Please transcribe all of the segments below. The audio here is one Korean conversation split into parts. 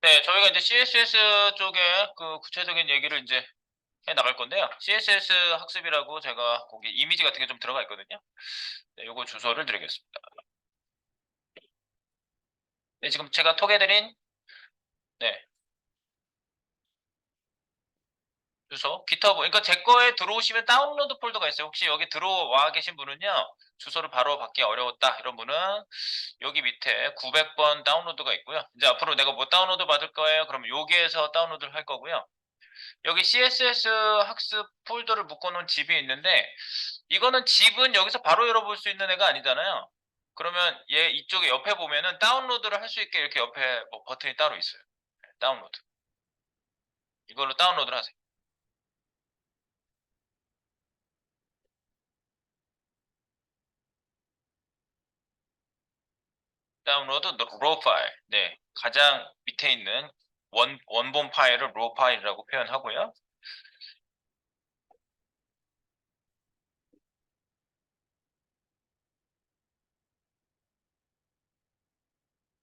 네, 저희가 이제 CSS 쪽에 그 구체적인 얘기를 이제 해 나갈 건데요. CSS 학습이라고 제가 거기 이미지 같은 게 좀 들어가 있거든요. 네, 요거 주소를 드리겠습니다. 네, 지금 제가 톡해드린 네, 주소 GitHub 그러니까 제 거에 들어오시면 다운로드 폴더가 있어요. 혹시 여기 들어와 계신 분은요. 주소를 바로 받기 어려웠다 이런 분은 여기 밑에 900번 다운로드가 있고요. 이제 앞으로 내가 뭐 다운로드 받을 거예요. 그러면 여기에서 다운로드를 할 거고요. 여기 CSS 학습 폴더를 묶어놓은 집이 있는데 이거는 집은 여기서 바로 열어볼 수 있는 애가 아니잖아요. 그러면 얘 이쪽에 옆에 보면은 다운로드를 할 수 있게 이렇게 옆에 뭐 버튼이 따로 있어요. 다운로드. 이걸로 다운로드를 하세요. 다운로드 로 파일. 네. 가장 밑에 있는 원본 파일을 로 파일이라고 표현하고요.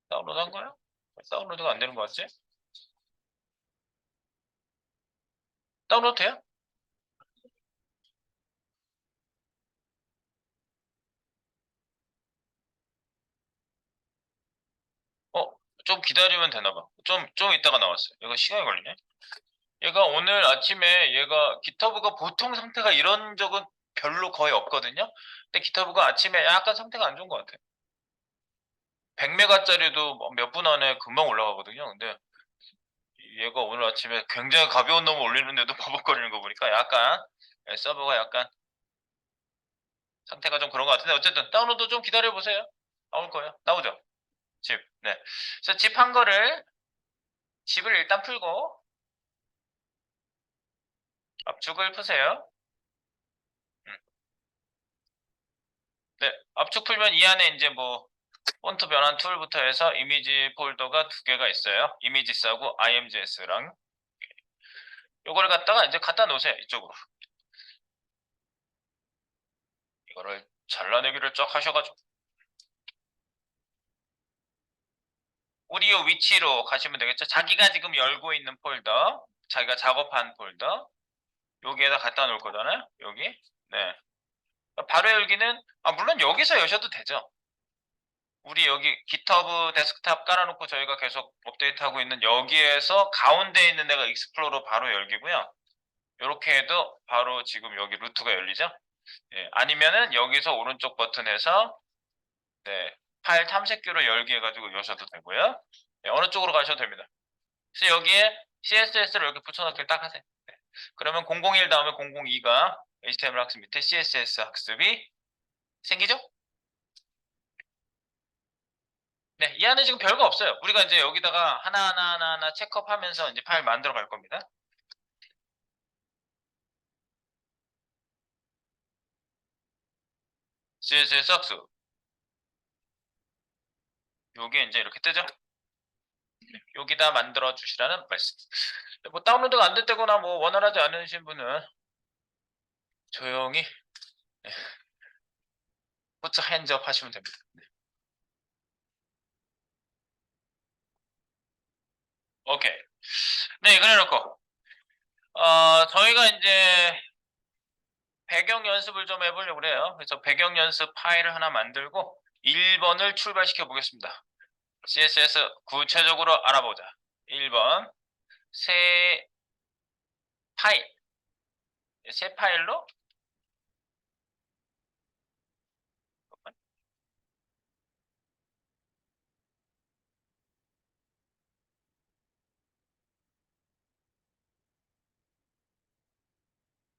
다운로드 한 거야? 다운로드가 안 되는 거 같지? 다운로드 돼요? 어, 좀 기다리면 되나 봐. 좀 이따가 나왔어요. 이거 시간이 걸리네. 얘가 오늘 아침에 얘가 기터브가 보통 상태가 이런 적은 별로 거의 없거든요. 근데 기터브가 아침에 약간 상태가 안 좋은 것 같아요. 100메가짜리도 몇 분 안에 금방 올라가거든요. 근데 얘가 오늘 아침에 굉장히 가벼운 놈을 올리는데도 버벅거리는 거 보니까 약간 서버가 약간 상태가 좀 그런 것 같은데 어쨌든 다운로드 좀 기다려 보세요. 나올 거예요. 나오죠? 집. 네. 그래서 집 한 거를 집을 일단 풀고 압축을 푸세요. 음. 네. 압축 풀면 이 안에 이제 뭐 폰트 변환 툴부터 해서 이미지 폴더가 두 개가 있어요. 이미지스하고 imgs랑 요걸 갖다가 이제 갖다 놓으세요. 이쪽으로. 이거를 잘라내기를 쫙 하셔가지고 오디오 위치로 가시면 되겠죠. 자기가 지금 열고 있는 폴더, 자기가 작업한 폴더 여기에다 갖다 놓을 거잖아요. 여기. 네. 바로 열기는 물론 여기서 여셔도 되죠. 우리 여기 GitHub 데스크탑 깔아놓고 저희가 계속 업데이트하고 있는 여기에서 가운데 있는 데가 익스플로러 바로 열기고요. 이렇게 해도 바로 지금 여기 루트가 열리죠. 예, 아니면은 여기서 오른쪽 버튼에서 네, 파일 탐색기로 열기 해가지고 여셔도 되고요. 네, 어느 쪽으로 가셔도 됩니다. 그래서 여기에 CSS를 이렇게 붙여넣기를 딱 하세요. 네. 그러면 001 다음에 002가 HTML 학습 밑에 CSS 학습이 생기죠? 네, 이 안에 지금 별거 없어요. 우리가 이제 여기다가 하나하나 체크업하면서 이제 파일 만들어 갈 겁니다. CSS 학습. 요게 이제 이렇게 뜨죠? 여기다 만들어 주시라는 말씀. 뭐 다운로드가 안 됐다거나 뭐 원활하지 않으신 분은 조용히 부츠 핸즈업 하시면 됩니다. 오케이. 네, 그래놓고 저희가 이제 배경 연습을 좀 해보려고 그래요. 그래서 배경 연습 파일을 하나 만들고 1번을 출발시켜 보겠습니다. CSS 구체적으로 알아보자. 1번 새 파일. 새 파일로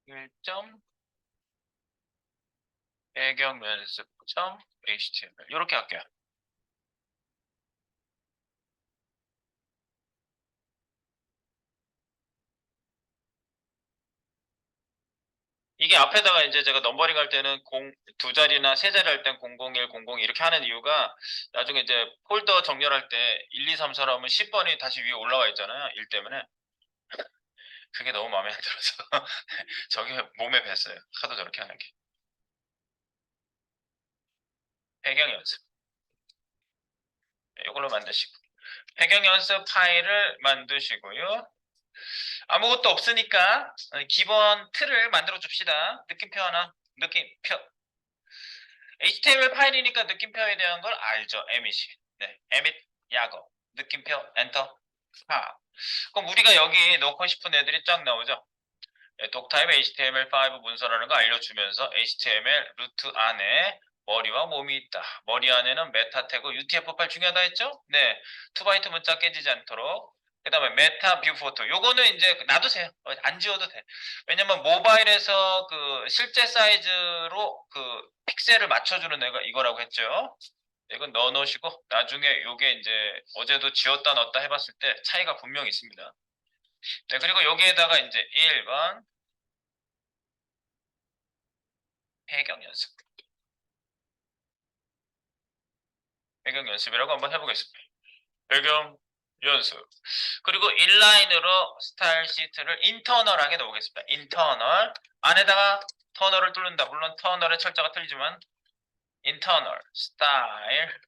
1점 배경 연습.html 이렇게 할게요. 이게 앞에다가 이제 제가 넘버링 할 때는 두 자리나 세 자리 할 땐 001, 002 이렇게 하는 이유가 나중에 이제 폴더 정렬할 때 1, 2, 3, 4로 하면 10번이 다시 위에 올라와 있잖아요. 일 때문에. 그게 너무 마음에 안 들어서 저기 몸에 뱄어요. 하도 저렇게 하는 게. 배경 연습. 네, 이걸로 만드시고. 배경 연습 파일을 만드시고요. 아무것도 없으니까 기본 틀을 만들어 줍시다. 느낌표 하나. 느낌표. HTML 파일이니까 느낌표에 대한 걸 알죠. emit이. 네. emit 약어. 느낌표 엔터. 그럼 우리가 여기 넣고 싶은 애들이 쫙 나오죠. 독타입 HTML5 문서라는 거 알려주면서 HTML 루트 안에 머리와 몸이 있다. 머리 안에는 메타 태그 UTF-8 중요하다 했죠? 네. 2바이트 문자 깨지지 않도록. 그 다음에 메타 뷰 포토. 요거는 이제 놔두세요. 안 지워도 돼. 왜냐면 모바일에서 그 실제 사이즈로 그 픽셀을 맞춰주는 애가 이거라고 했죠. 이건 넣어 놓으시고 나중에 요게 이제 어제도 지웠다 넣었다 해봤을 때 차이가 분명히 있습니다. 네, 그리고 여기에다가 이제 1번 배경 연습. 배경 연습이라고 한번 해보겠습니다. 배경 연습. 그리고 인라인으로 스타일 시트를 인터널하게 넣어보겠습니다. 인터널. 안에다가 터널을 뚫는다. 물론 터널의 철자가 틀리지만 인터널 스타일.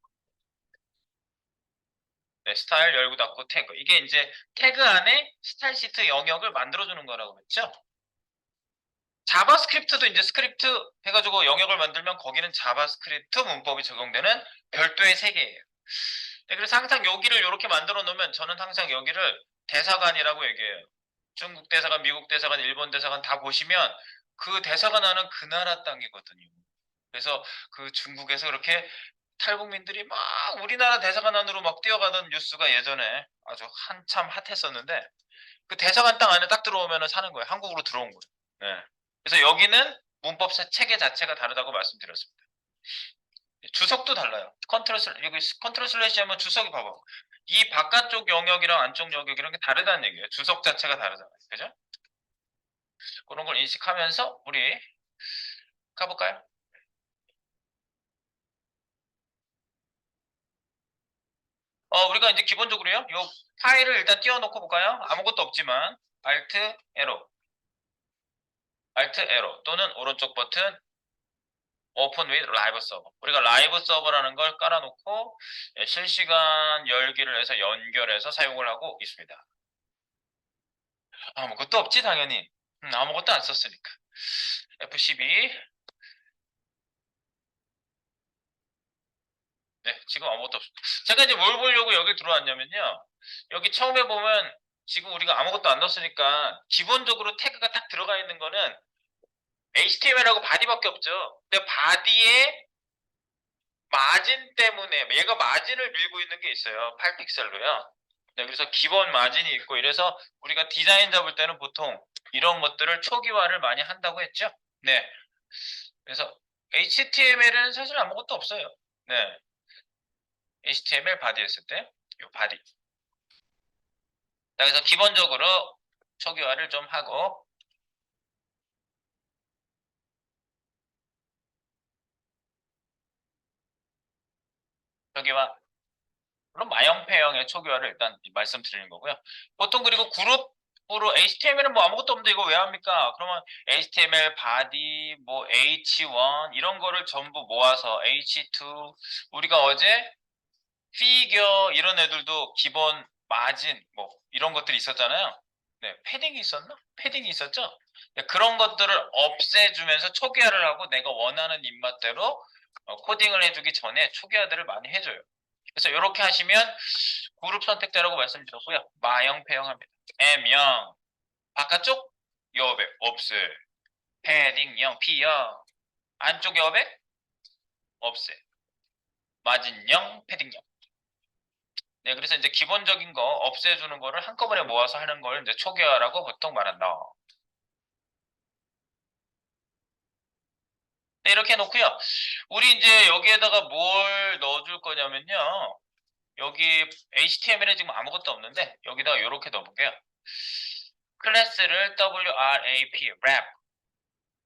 네, 스타일 열고 닫고 태그. 이게 이제 태그 안에 스타일 시트 영역을 만들어주는 거라고 했죠. 자바스크립트도 이제 스크립트 해가지고 영역을 만들면 거기는 자바스크립트 문법이 적용되는 별도의 세계예요. 네, 그래서 항상 여기를 이렇게 만들어 놓으면 저는 항상 여기를 대사관이라고 얘기해요. 중국 대사관, 미국 대사관, 일본 대사관 다 보시면 그 대사관 하는 그 나라 땅이거든요. 그래서 그 중국에서 그렇게 탈북민들이 막 우리나라 대사관 안으로 막 뛰어가던 뉴스가 예전에 아주 한참 핫했었는데 그 대사관 땅 안에 딱 들어오면 사는 거예요. 한국으로 들어온 거예요. 네. 그래서 여기는 문법 체계 자체가 다르다고 말씀드렸습니다. 주석도 달라요. 여기 컨트롤 슬래시 하면 주석이 봐봐. 이 바깥쪽 영역이랑 안쪽 영역이랑 게 다르다는 얘기예요. 주석 자체가 다르잖아요. 그죠? 그런 걸 인식하면서 우리 가볼까요? 우리가 이제 기본적으로요. 요 파일을 일단 띄워놓고 볼까요? 아무것도 없지만 Alt 에러, Alt 에러 또는 오른쪽 버튼 Open with Live Server. 우리가 라이브 서버라는 걸 깔아놓고 실시간 열기를 해서 연결해서 사용을 하고 있습니다. 아무것도 없지 당연히. 아무것도 안 썼으니까. F12. 네, 지금 아무것도 없습니다. 제가 이제 뭘 보려고 여기 들어왔냐면요. 여기 처음에 보면 지금 우리가 아무것도 안 넣었으니까 기본적으로 태그가 딱 들어가 있는 거는 HTML하고 바디밖에 없죠. 근데 바디에 마진 때문에 얘가 마진을 밀고 있는 게 있어요. 8픽셀로요. 네, 그래서 기본 마진이 있고 이래서 우리가 디자인 잡을 때는 보통 이런 것들을 초기화를 많이 한다고 했죠. 네. 그래서 HTML은 사실 아무것도 없어요. 네. HTML 바디 했을 때, 요 바디. 자, 그래서 기본적으로 초기화를 좀 하고, 초기화, 물론 마형폐형의 초기화를 일단 말씀드리는 거고요. 보통 그리고 그룹으로 HTML은 뭐 아무것도 없는데 이거 왜 합니까? 그러면 HTML 바디, 뭐 H1 이런 거를 전부 모아서 H2 우리가 어제 피겨 이런 애들도 기본 마진 뭐 이런 것들이 있었잖아요. 네, 패딩이 있었나? 패딩이 있었죠? 네, 그런 것들을 없애주면서 초기화를 하고 내가 원하는 입맛대로 코딩을 해주기 전에 초기화들을 많이 해줘요. 그래서 이렇게 하시면 그룹 선택자라고 말씀드렸고요. 마형 폐형합니다. M형 바깥쪽 여백 없애 패딩형 P형 안쪽 여백 없애 마진형 패딩형. 네, 그래서 이제 기본적인 거 없애주는 거를 한꺼번에 모아서 하는 걸 이제 초기화라고 보통 말한다. 네, 이렇게 해놓고요. 우리 이제 여기에다가 뭘 넣어줄 거냐면요. 여기 HTML에 지금 아무것도 없는데 여기다가 이렇게 넣어볼게요. 클래스를 WRAP, wrap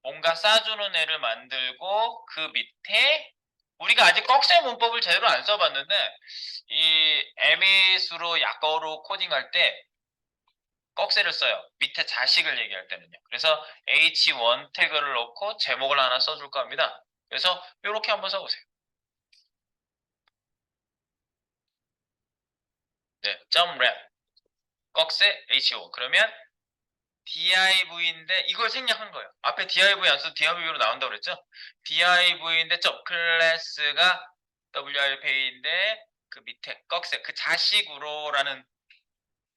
뭔가 싸주는 애를 만들고 그 밑에 우리가 아직 꺽쇠 문법을 제대로 안 써봤는데 이 에밋으로 약어로 코딩할 때 꺽쇠를 써요. 밑에 자식을 얘기할 때는요. 그래서 H1 태그를 넣고 제목을 하나 써줄까 합니다. 그래서 이렇게 한번 써보세요. 네, .rep 꺽쇠 h5 그러면 div인데 이걸 생략한 거예요. 앞에 div 안 써도 div로 나온다고 그랬죠? div인데 클래스가 wrp인데 그 밑에 꺽쇠 그 자식으로라는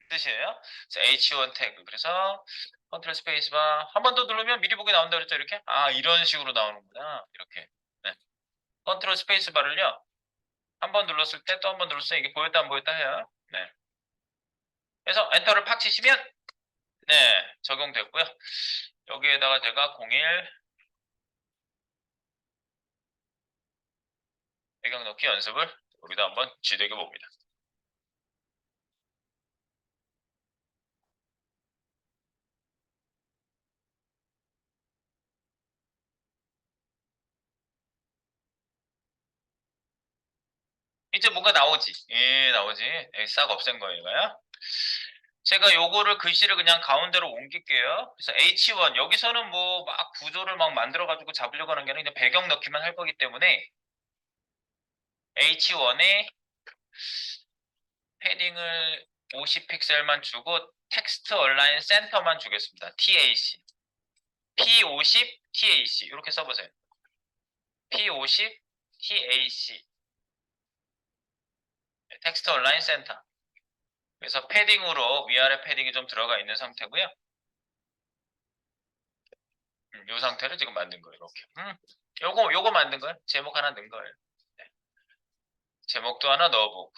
뜻이에요. 그래서 h1 태그 그래서 컨트롤 스페이스바 한 번 더 누르면 미리 보기 나온다고 그랬죠? 이렇게 아 이런 식으로 나오는구나 이렇게 네. 컨트롤 스페이스바를요 한 번 눌렀을 때 또 한 번 눌렀을 때 이게 보였다 안 보였다 해요. 네. 그래서 엔터를 팍 치시면 네 적용됐고요. 여기에다가 제가 01 배경 넣기 연습을 여기다 한번 지대겨 봅니다. 이제 뭔가 나오지? 예, 나오지. 예, 싹 없앤 거예요, 이거야. 제가 요거를 글씨를 그냥 가운데로 옮길게요. 그래서 H1 여기서는 뭐 막 구조를 막 만들어 가지고 잡으려고 하는 게 아니라 그냥 배경 넣기만 할 거기 때문에 H1에 패딩을 50 픽셀만 주고 텍스트 얼라인 센터만 주겠습니다. TAC. P50 TAC 이렇게 써보세요. P50 TAC 텍스트 얼라인 센터. 그래서 패딩으로 위아래 패딩이 좀 들어가 있는 상태고요. 이 상태를 지금 만든 거예요. 이렇게. 요거 만든 거예요. 제목 하나 넣은 거예요. 네. 제목도 하나 넣어보고.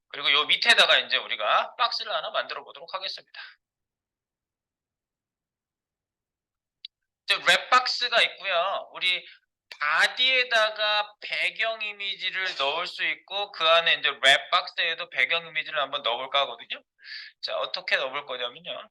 그리고 요 밑에다가 이제 우리가 박스를 하나 만들어 보도록 하겠습니다. 이제 랩 박스가 있고요. 우리 바디에다가 배경 이미지를 넣을 수 있고 그 안에 이제 랩 박스에도 배경 이미지를 한번 넣어볼까 하거든요. 자, 어떻게 넣어볼 거냐면요.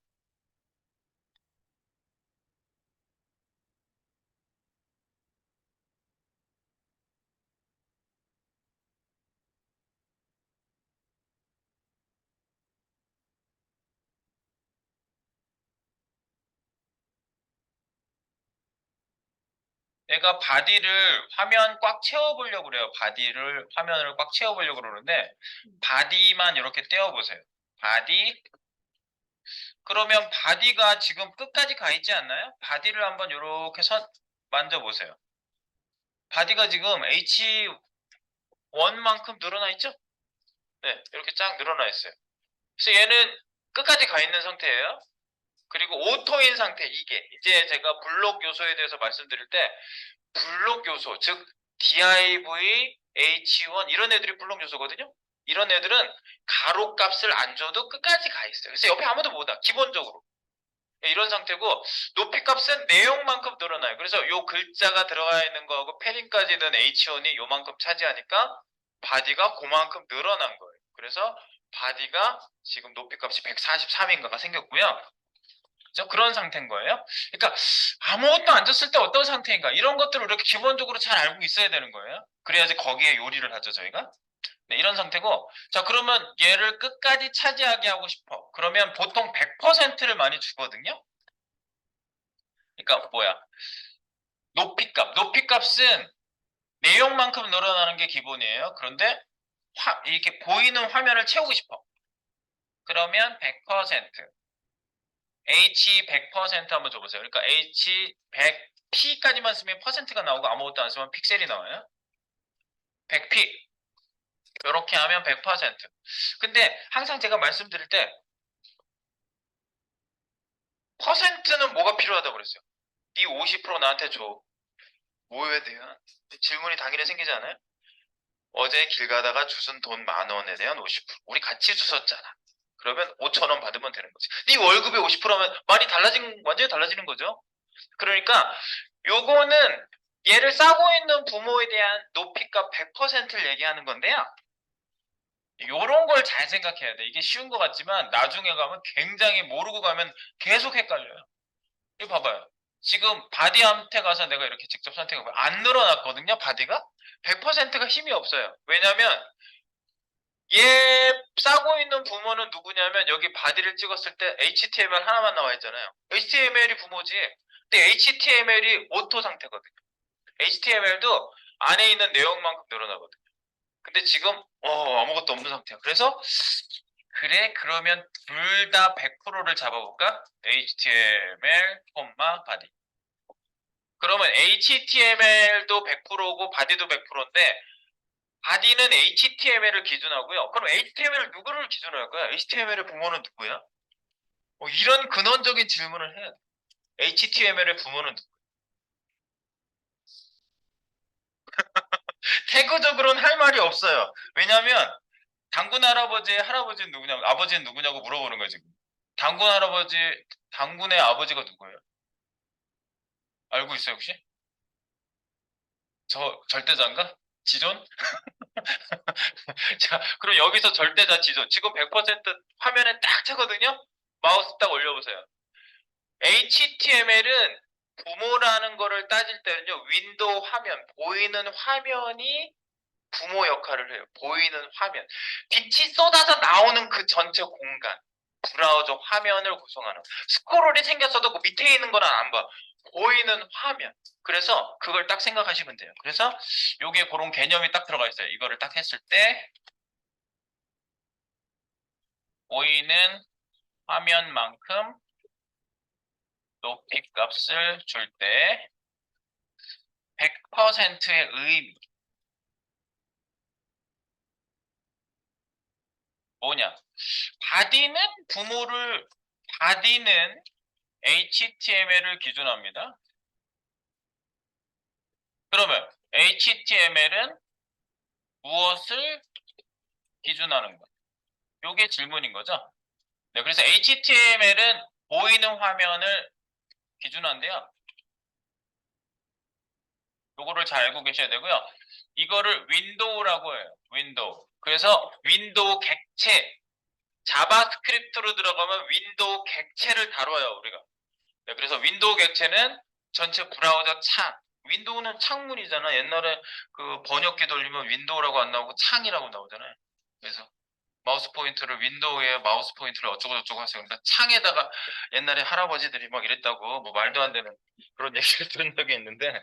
내가 바디를 화면 꽉 채워보려고 그래요. 바디를 화면을 꽉 채워보려고 그러는데 바디만 이렇게 떼어보세요. 바디 그러면 바디가 지금 끝까지 가 있지 않나요? 바디를 한번 이렇게 만져보세요. 바디가 지금 H1만큼 늘어나 있죠? 네, 이렇게 쫙 늘어나 있어요. 그래서 얘는 끝까지 가 있는 상태예요. 그리고 오토인 상태, 이게. 이제 제가 블록 요소에 대해서 말씀드릴 때, 블록 요소, 즉, div, h1, 이런 애들이 블록 요소거든요? 이런 애들은 가로 값을 안 줘도 끝까지 가 있어요. 그래서 옆에 아무도 못 와, 기본적으로. 네, 이런 상태고 높이 값은 내용만큼 늘어나요. 그래서 요 글자가 들어가 있는 거하고 패딩까지는 H1이 요만큼 차지하니까 바디가 그만큼 늘어난 거예요. 그래서 바디가 지금 높이 값이 143인가가 생겼고요. 그런 상태인 거예요. 그러니까 아무것도 안 줬을 때 어떤 상태인가 이런 것들을 이렇게 기본적으로 잘 알고 있어야 되는 거예요. 그래야지 거기에 요리를 하죠, 저희가. 네, 이런 상태고 자 그러면 얘를 끝까지 차지하게 하고 싶어. 그러면 보통 100%를 많이 주거든요. 그러니까 뭐야? 높이값. 높이값은 내용만큼 늘어나는 게 기본이에요. 그런데 이렇게 보이는 화면을 채우고 싶어. 그러면 100%. H 100% 한번 줘보세요. 그러니까 H 100 P까지만 쓰면 퍼센트가 나오고 아무것도 안 쓰면 픽셀이 나와요. 100P. 이렇게 하면 100%. 근데 항상 제가 말씀드릴 때 퍼센트는 뭐가 필요하다고 그랬어요. 네 50% 나한테 줘. 뭐여야 돼요? 질문이 당연히 생기지 않아요? 어제 길 가다가 주순 돈 10,000원에 대한 50%. 우리 같이 주셨잖아. 그러면 5,000원 받으면 되는 거지. 네 월급의 50%면 말이 완전히 달라지는 거죠. 그러니까 요거는 얘를 싸고 있는 부모에 대한 높이값 100%를 얘기하는 건데요. 요런 걸 잘 생각해야 돼. 이게 쉬운 것 같지만 나중에 가면 굉장히 모르고 가면 계속 헷갈려요. 이거 봐봐요. 지금 바디한테 가서 내가 이렇게 직접 선택해보면 안 늘어났거든요. 바디가 100%가 힘이 없어요. 왜냐면 얘 싸고 있는 부모는 누구냐면 여기 바디를 찍었을 때 HTML 하나만 나와 있잖아요. HTML이 부모지. 근데 HTML이 오토 상태거든요. HTML도 안에 있는 내용만큼 늘어나거든요. 근데 지금 아무것도 없는 상태야. 그래서 그래 그러면 둘 다 100%를 잡아볼까? HTML, 바디. 그러면 HTML도 100%고 바디도 100%인데 바디는 HTML을 기준하고요. 그럼 HTML을 누구를 기준으로 할 거야? HTML의 부모는 누구야? 이런 근원적인 질문을 해야 돼. HTML의 부모는 누구? 태그적으로는 할 말이 없어요. 왜냐하면 당군 할아버지의 할아버지는 누구냐고, 아버지는 누구냐고 물어보는 거지. 당군 할아버지, 당군의 아버지가 누구예요? 알고 있어요, 혹시? 저 절대자인가? 지존? 자, 그럼 여기서 절대자 지존. 지금 100% 화면에 딱 차거든요? 마우스 딱 올려보세요. HTML은 부모라는 거를 따질 때는요, 윈도우 화면, 보이는 화면이 부모 역할을 해요. 보이는 화면. 빛이 쏟아져 나오는 그 전체 공간. 브라우저 화면을 구성하는. 스크롤이 생겼어도 그 밑에 있는 거는 안 봐. 보이는 화면. 그래서 그걸 딱 생각하시면 돼요. 그래서 요게 그런 개념이 딱 들어가 있어요. 이거를 딱 했을 때 보이는 화면만큼 높이 값을 줄 때 100%의 의미. 뭐냐? 바디는 부모를, 바디는 HTML을 기준합니다. 그러면 HTML은 무엇을 기준하는 것? 이게 질문인 거죠. 네, 그래서 HTML은 보이는 화면을 기준한데요. 요거를 잘 알고 계셔야 되고요. 이거를 윈도우라고 해요. 윈도우. 그래서 윈도우 객체, 자바스크립트로 들어가면 윈도우 객체를 다뤄요, 우리가. 네, 그래서 윈도우 객체는 전체 브라우저 창. 윈도우는 창문이잖아. 옛날에 그 번역기 돌리면 윈도우라고 안 나오고 창이라고 나오잖아요. 그래서 마우스 포인트를 윈도우에 마우스 포인트를 어쩌고 저쩌고 하세요. 그러니까 창에다가 옛날에 할아버지들이 막 이랬다고 뭐 말도 안 되는 그런 얘기를 들은 적이 있는데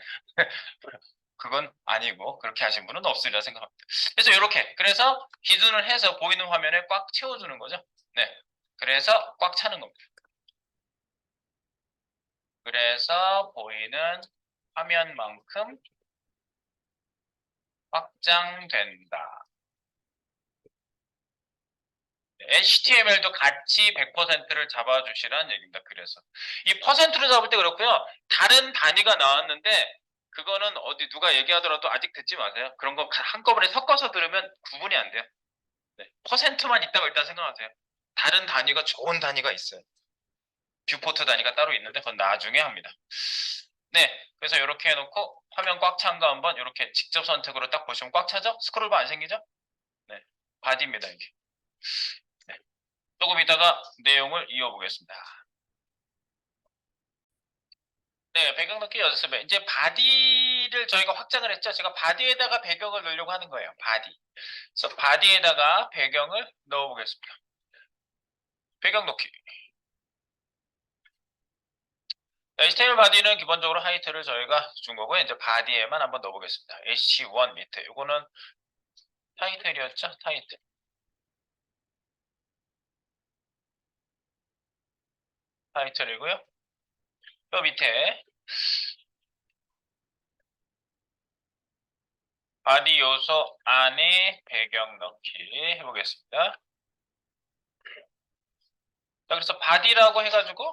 그건 아니고 그렇게 하신 분은 없으리라 생각합니다. 그래서 이렇게 그래서 기준을 해서 보이는 화면에 꽉 채워주는 거죠. 네. 그래서 꽉 차는 겁니다. 그래서 보이는 화면만큼 확장된다. HTML도 같이 100%를 잡아주시라는 얘기입니다. 그래서 이 퍼센트를 잡을 때 그렇고요. 다른 단위가 나왔는데 그거는 어디 누가 얘기하더라도 아직 듣지 마세요. 그런 거 한꺼번에 섞어서 들으면 구분이 안 돼요. 네. 퍼센트만 있다고 일단 생각하세요. 다른 단위가 좋은 단위가 있어요. 뷰포트 단위가 따로 있는데 그건 나중에 합니다. 네, 그래서 이렇게 해놓고 화면 꽉 찬 거 한번 이렇게 직접 선택으로 딱 보시면 꽉 차죠? 스크롤바 안 생기죠? 네, 바디입니다 이게. 네. 조금 이따가 내용을 이어보겠습니다. 네, 배경 넣기 연습해. 이제 바디를 저희가 확장을 했죠. 제가 바디에다가 배경을 넣으려고 하는 거예요. 바디. 그래서 바디에다가 배경을 넣어보겠습니다. 배경 넣기. HTML 바디는 기본적으로 하이트를 저희가 준 거고요. 이제 바디에만 한번 넣어보겠습니다. H1 밑에. 이거는 타이틀이었죠? 타이틀. 타이틀이고요. 또 밑에 바디 요소 안에 배경 넣기 해보겠습니다. 자, 그래서 바디라고 해가지고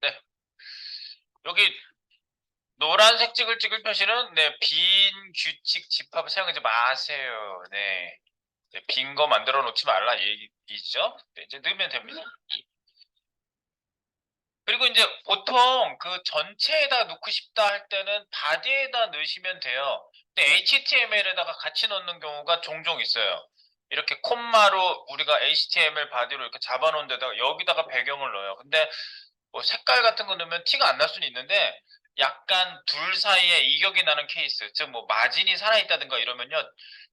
네, 여기 노란색 찍을 표시는 네, 빈 규칙 집합을 사용하지 마세요. 네, 네, 빈 거 만들어 놓지 말라 얘기죠. 네, 이제 넣으면 됩니다. 그리고 이제 보통 그 전체에다 넣고 싶다 할 때는 바디에다 넣으시면 돼요. 근데 HTML에다가 같이 넣는 경우가 종종 있어요. 이렇게 콤마로 우리가 HTML 바디로 이렇게 잡아놓은 데다가 여기다가 배경을 넣어요. 근데 뭐 색깔 같은 거 넣으면 티가 안 날 수는 있는데 약간 둘 사이에 이격이 나는 케이스, 즉 뭐 마진이 살아있다든가 이러면요.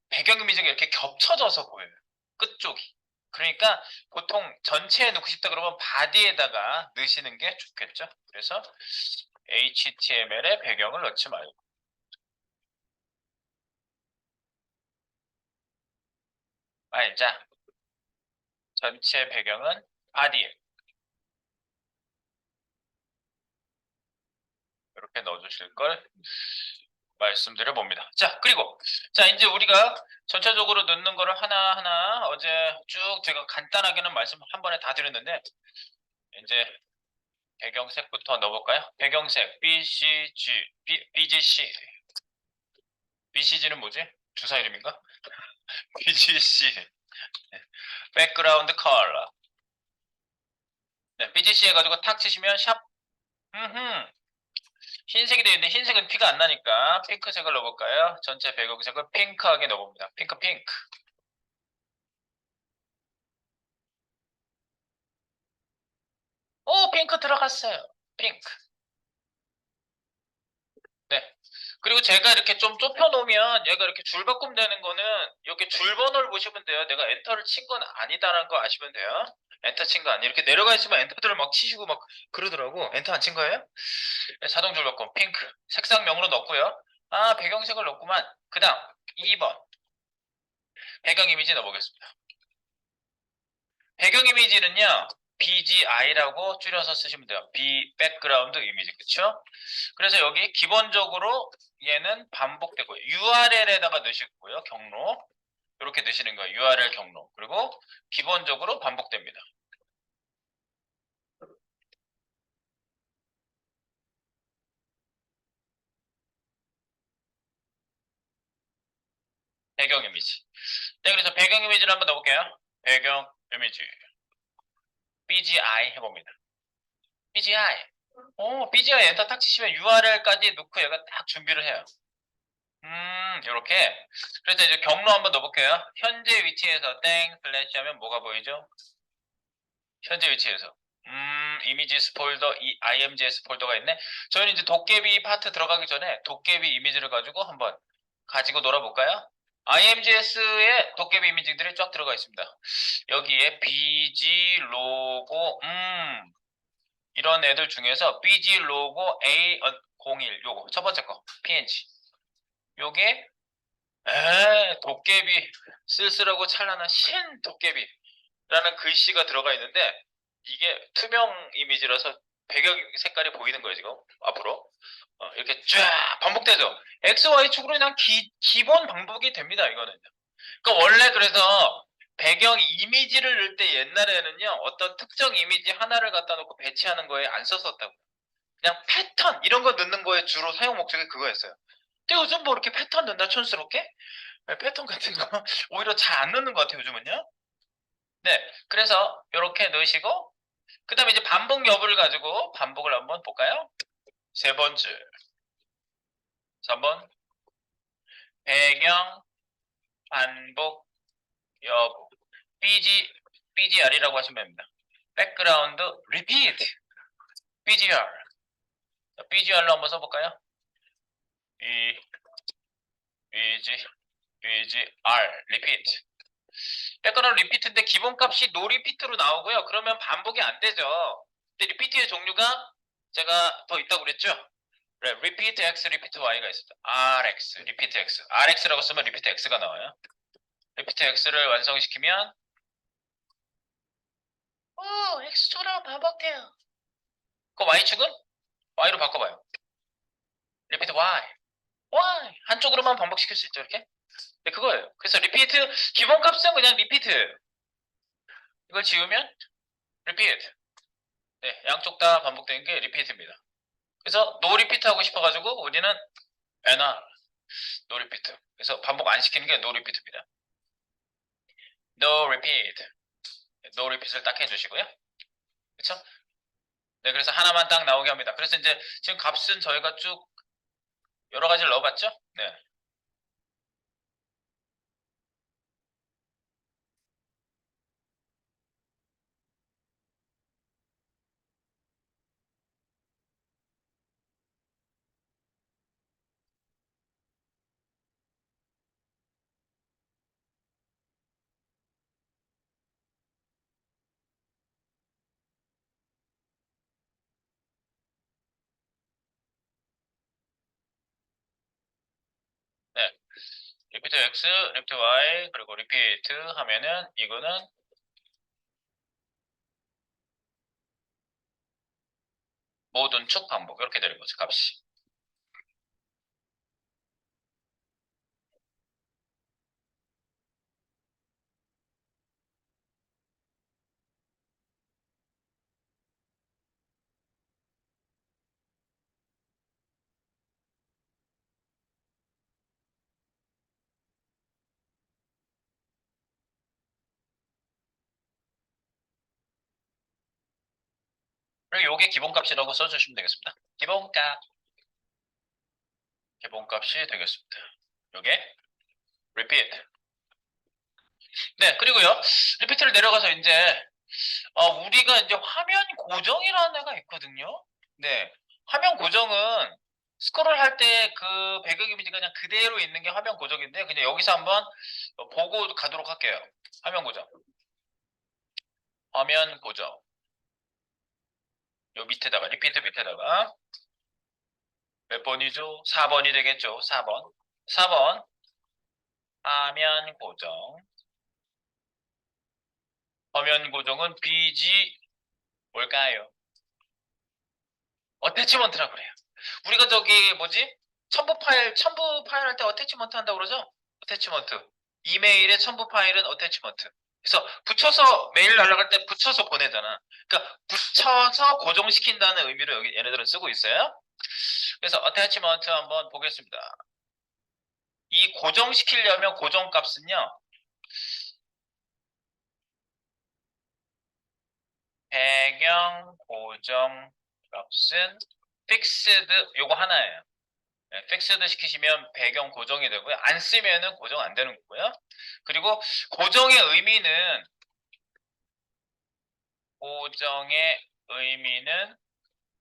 배경 이미지가 이렇게 겹쳐져서 보여요. 끝쪽이. 그러니까 보통 전체에 넣고 싶다 그러면 바디에다가 넣으시는 게 좋겠죠. 그래서 HTML에 배경을 넣지 말고. 말자. 전체 배경은 바디. 이렇게 넣어주실 걸 말씀드려 봅니다. 자, 그리고 자 이제 우리가 전체적으로 넣는 거를 하나하나 어제 쭉 제가 간단하게는 말씀 한 번에 다 드렸는데 이제 배경색부터 넣어볼까요? 배경색 BCG, BGC, BCG는 뭐지? 주사 이름인가? BGC, 백그라운드 컬러. 네, BGC 해가지고 탁 치시면 샵, 흰색이 되어 있는데 흰색은 티가 안 나니까 핑크색을 넣어볼까요? 전체 배경색을 핑크하게 넣어봅니다. 핑크, 핑크. 오, 핑크 들어갔어요. 핑크. 네. 그리고 제가 이렇게 좀 좁혀놓으면 얘가 이렇게 줄바꿈 되는 거는 여기 줄 번호를 보시면 돼요. 내가 엔터를 친 건 아니다라는 거 아시면 돼요. 엔터 친 거 아니. 이렇게 내려가 있으면 엔터들을 막 치시고 막 그러더라고. 엔터 안 친 거예요? 네, 자동 줄바꿈 핑크. 색상명으로 넣고요. 아, 배경색을 넣구만. 그 다음 2번. 배경 이미지 넣어보겠습니다. 배경 이미지는요. BGI라고 줄여서 쓰시면 돼요. B 백그라운드 이미지. 그쵸? 그래서 여기 기본적으로 얘는 반복되고요. URL에다가 넣으시고요. 경로. 이렇게 넣으시는 거예요. URL 경로. 그리고 기본적으로 반복됩니다. 배경 이미지. 네, 그래서 배경 이미지를 한번 넣어볼게요. 배경 이미지. BGI 해봅니다. BGI. 오, BGI 엔터 딱 치시면 URL까지 넣고 얘가 딱 준비를 해요. 이렇게. 그래서 이제 경로 한번 넣어볼게요. 현재 위치에서 땡 슬래시 하면 뭐가 보이죠? 현재 위치에서. 이미지스 폴더, IMGS 폴더가 있네. 저희는 이제 도깨비 파트 들어가기 전에 도깨비 이미지를 가지고 한번 가지고 놀아볼까요? IMGS에 도깨비 이미지들이 쫙 들어가 있습니다. 여기에 BG 로고, 이런 애들 중에서 BG 로고 A01 요거 첫 번째 거 PNG. 요게 도깨비 쓸쓸하고 찬란한 신 도깨비라는 글씨가 들어가 있는데 이게 투명 이미지라서 배경 색깔이 보이는 거예요 지금 앞으로 이렇게 쫙 반복되죠. XY축으로 그냥 기본 반복이 됩니다 이거는. 그러니까 원래 그래서 배경 이미지를 넣을 때 옛날에는요 어떤 특정 이미지 하나를 갖다 놓고 배치하는 거에 안 썼었다고. 그냥 패턴 이런 거 넣는 거에 주로 사용 목적이 그거였어요. 근데 요즘 뭐 이렇게 패턴 넣나 촌스럽게? 네, 패턴 같은 거 오히려 잘 안 넣는 것 같아요 요즘은요. 네, 그래서 이렇게 넣으시고 그 다음에 이제 반복 여부를 가지고 반복을 한번 볼까요? 세 번째, 3번 배경 반복 여부 BGR이라고 하시면 됩니다. 백그라운드 repeat BGR BGR로 한번 써볼까요? BGR repeat 백그라운드 리피트인데 기본값이 노 리피트로 나오고요. 그러면 반복이 안 되죠. 근데 리피트의 종류가 제가 더 있다고 그랬죠? 네, repeat x, repeat y가 있습니다. rx, repeat x. rx라고 쓰면 repeat x가 나와요. repeat x를 완성시키면 x처럼 반복돼요. 그 y축은 y로 바꿔봐요. repeat y. y. 한쪽으로만 반복시킬 수 있죠, 이렇게? 네, 그거예요. 그래서 repeat, 기본값은 그냥 repeat. 이걸 지우면 repeat. 네, 양쪽 다 반복되는 게 repeat입니다. 그래서 no repeat 하고 싶어가지고 우리는 NR, no repeat. 그래서 반복 안 시키는 게 no repeat입니다. no repeat. no repeat을 딱 해주시고요. 그쵸? 네, 그래서 하나만 딱 나오게 합니다. 그래서 이제 지금 값은 저희가 쭉 여러 가지를 넣어봤죠? 네. 네. 리피트 x, 리피트 y, 그리고 리피트 하면은 이거는 모든 축 반복 이렇게 되는 거죠, 값이. 그리고 요게 기본값이라고 써주시면 되겠습니다. 기본값이 되겠습니다. 요게 repeat. 네, 그리고요. 리피트를 내려가서 이제 우리가 이제 화면 고정이라는 애가 있거든요. 네, 화면 고정은 스크롤 할 때 그 배경 이미지가 그냥 그대로 있는 게 화면 고정인데 그냥 여기서 한번 보고 가도록 할게요. 화면 고정. 화면 고정. 요 밑에다가 리피트 밑에다가 몇 번이죠? 4번이 되겠죠. 4번. 4번 화면 고정. 화면 고정은 BG 뭘까요? 어태치먼트라고 그래요. 우리가 저기 뭐지? 첨부 파일 할 때 어태치먼트 한다고 그러죠? 어태치먼트. 이메일의 첨부 파일은 어태치먼트. 그래서 붙여서 메일 날아갈 때 붙여서 보내잖아. 그러니까 붙여서 고정시킨다는 의미로 여기 얘네들은 쓰고 있어요. 그래서 어태치먼트 한번 보겠습니다. 이 고정시키려면 고정값은요. 배경 고정 값은 fixed 요거 하나예요. 네, 픽스드 시키시면 배경 고정이 되고요. 안 쓰면은 고정 안 되는 거고요. 그리고 고정의 의미는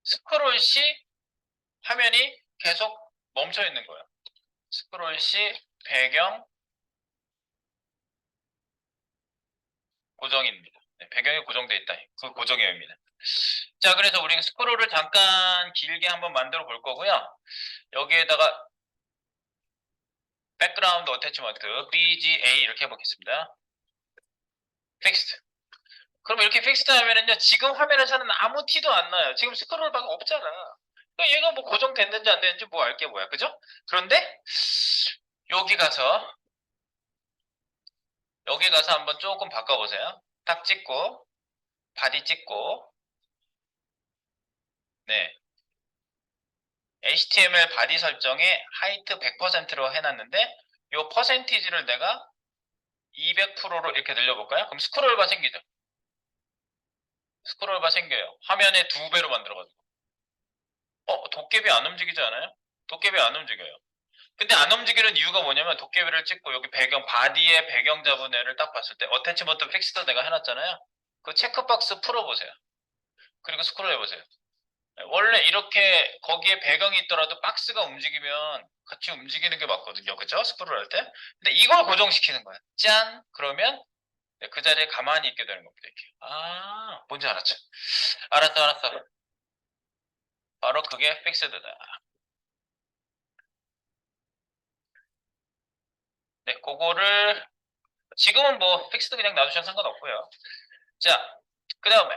스크롤 시 화면이 계속 멈춰 있는 거예요. 스크롤 시 배경 고정입니다. 네, 배경이 고정되어 있다. 그 고정의 의미는. 자, 그래서 우리 스크롤을 잠깐 길게 한번 만들어 볼 거고요. 여기에다가 백그라운드 어태치먼트 BGA 이렇게 해보겠습니다. 픽스드. 그럼 이렇게 픽스드 하면은요, 지금 화면에서는 아무 티도 안 나요. 지금 스크롤바가 없잖아. 그러니까 얘가 뭐 고정됐는지 안 됐는지 뭐 알게 뭐야. 그죠? 그런데, 여기 가서, 여기 가서 한번 조금 바꿔보세요. 딱 찍고, 바디 찍고, 네. HTML 바디 설정에 하이트 100%로 해놨는데, 요 퍼센티지를 내가 200%로 이렇게 늘려볼까요? 그럼 스크롤바 생기죠? 스크롤바 생겨요. 화면에 2배로 만들어가지고. 도깨비 안 움직이지 않아요? 도깨비 안 움직여요. 근데 안 움직이는 이유가 뭐냐면 도깨비를 찍고 여기 배경 바디에 배경 잡은 애를 딱 봤을 때 어태치먼트 픽스도 내가 해놨잖아요. 그 체크박스 풀어보세요. 그리고 스크롤 해보세요. 원래 이렇게 거기에 배경이 있더라도 박스가 움직이면 같이 움직이는 게 맞거든요. 그죠? 스크롤 할 때. 근데 이걸 고정시키는 거야. 짠! 그러면 그 자리에 가만히 있게 되는 겁니다. 이렇게. 뭔지 알았죠? 알았어. 바로 그게 픽스드다. 네, 그거를 지금은 뭐 픽스드 그냥 놔두셔도 상관없고요. 자, 그 다음에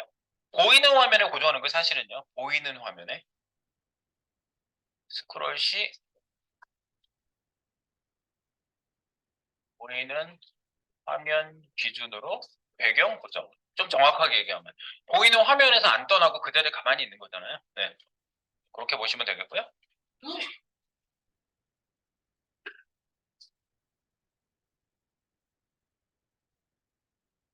보이는 화면에 고정하는 거 사실은요. 보이는 화면에 스크롤 시 보이는 화면 기준으로 배경 고정. 좀 정확하게 얘기하면 보이는 화면에서 안 떠나고 그 자리에 가만히 있는 거잖아요. 네, 그렇게 보시면 되겠고요.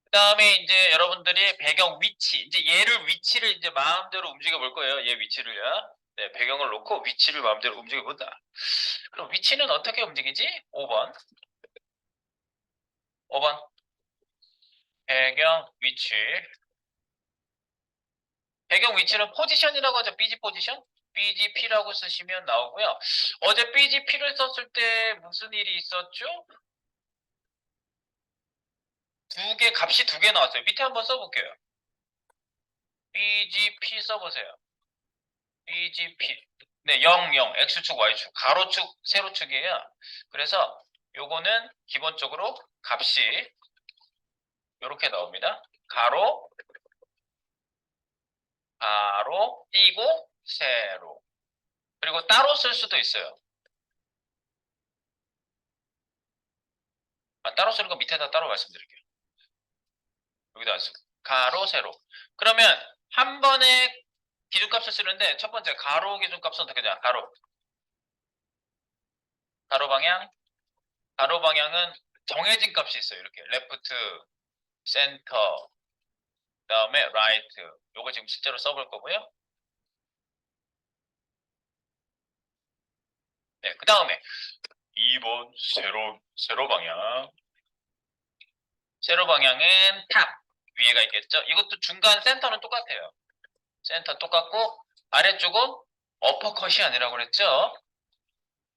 그 다음에 이제 여러분들이 배경 위치, 이제 얘를 위치를 이제 마음대로 움직여 볼 거예요. 얘 위치를요. 네, 배경을 놓고 위치를 마음대로 움직여 본다. 그럼 위치는 어떻게 움직이지? 5번. 5번. 배경 위치. 배경 위치는 포지션이라고 하죠. BG 포지션. BGP라고 쓰시면 나오고요. 어제 BGP를 썼을 때 무슨 일이 있었죠? 값이 두 개 나왔어요. 밑에 한번 써볼게요. BGP 써보세요. BGP. 네, 0, 0, X축, Y축, 가로축, 세로축이에요. 그래서 요거는 기본적으로 값이 요렇게 나옵니다. 가로, 띄고, 세로. 그리고 따로 쓸 수도 있어요. 따로 쓰는 거 밑에다 따로 말씀드릴게요. 여기다 안 쓰고. 가로, 세로. 그러면 한 번에 기준값을 쓰는데 첫 번째 가로 기준값은 어떻게 되냐? 가로 방향. 가로 방향은 정해진 값이 있어요. 이렇게 레프트, 센터, 그다음에 라이트. 요거 지금 실제로 써볼 거고요. 네, 그다음에 2번 세로 방향. 세로 방향은 탑 위에가 있겠죠. 이것도 중간 센터는 똑같아요. 센터 똑같고 아래쪽은 어퍼컷이 아니라고 그랬죠.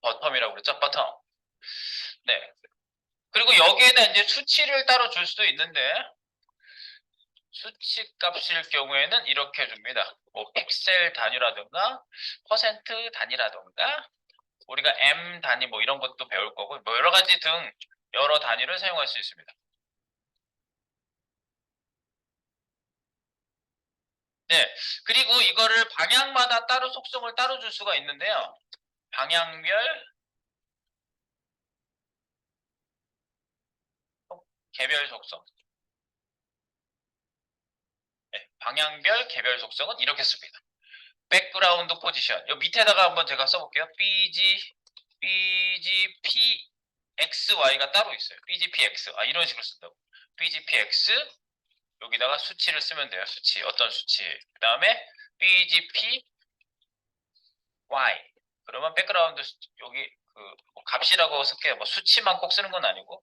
버텀이라고 그랬죠. 버텀. 네. 그리고 여기에다 이제 수치를 따로 줄 수도 있는데 수치 값일 경우에는 이렇게 줍니다. 뭐 픽셀 단위라든가 퍼센트 단위라든가 우리가 M 단위 뭐 이런 것도 배울 거고 뭐 여러 가지 등 여러 단위를 사용할 수 있습니다. 네. 그리고 이거를 방향마다 따로 속성을 따로 줄 수가 있는데요. 방향별 개별 속성. 네. 방향별 개별 속성은 이렇게 씁니다. 백그라운드 포지션. 요 밑에다가 한번 제가 써볼게요. BGPXY가 따로 있어요. BGPX. 이런 식으로 쓴다고. BGPX 여기다가 수치를 쓰면 돼요. 수치. 어떤 수치. 그 다음에 BGPY. 그러면 백그라운드 여기 뭐 값이라고 쓸게요. 뭐 수치만 꼭 쓰는 건 아니고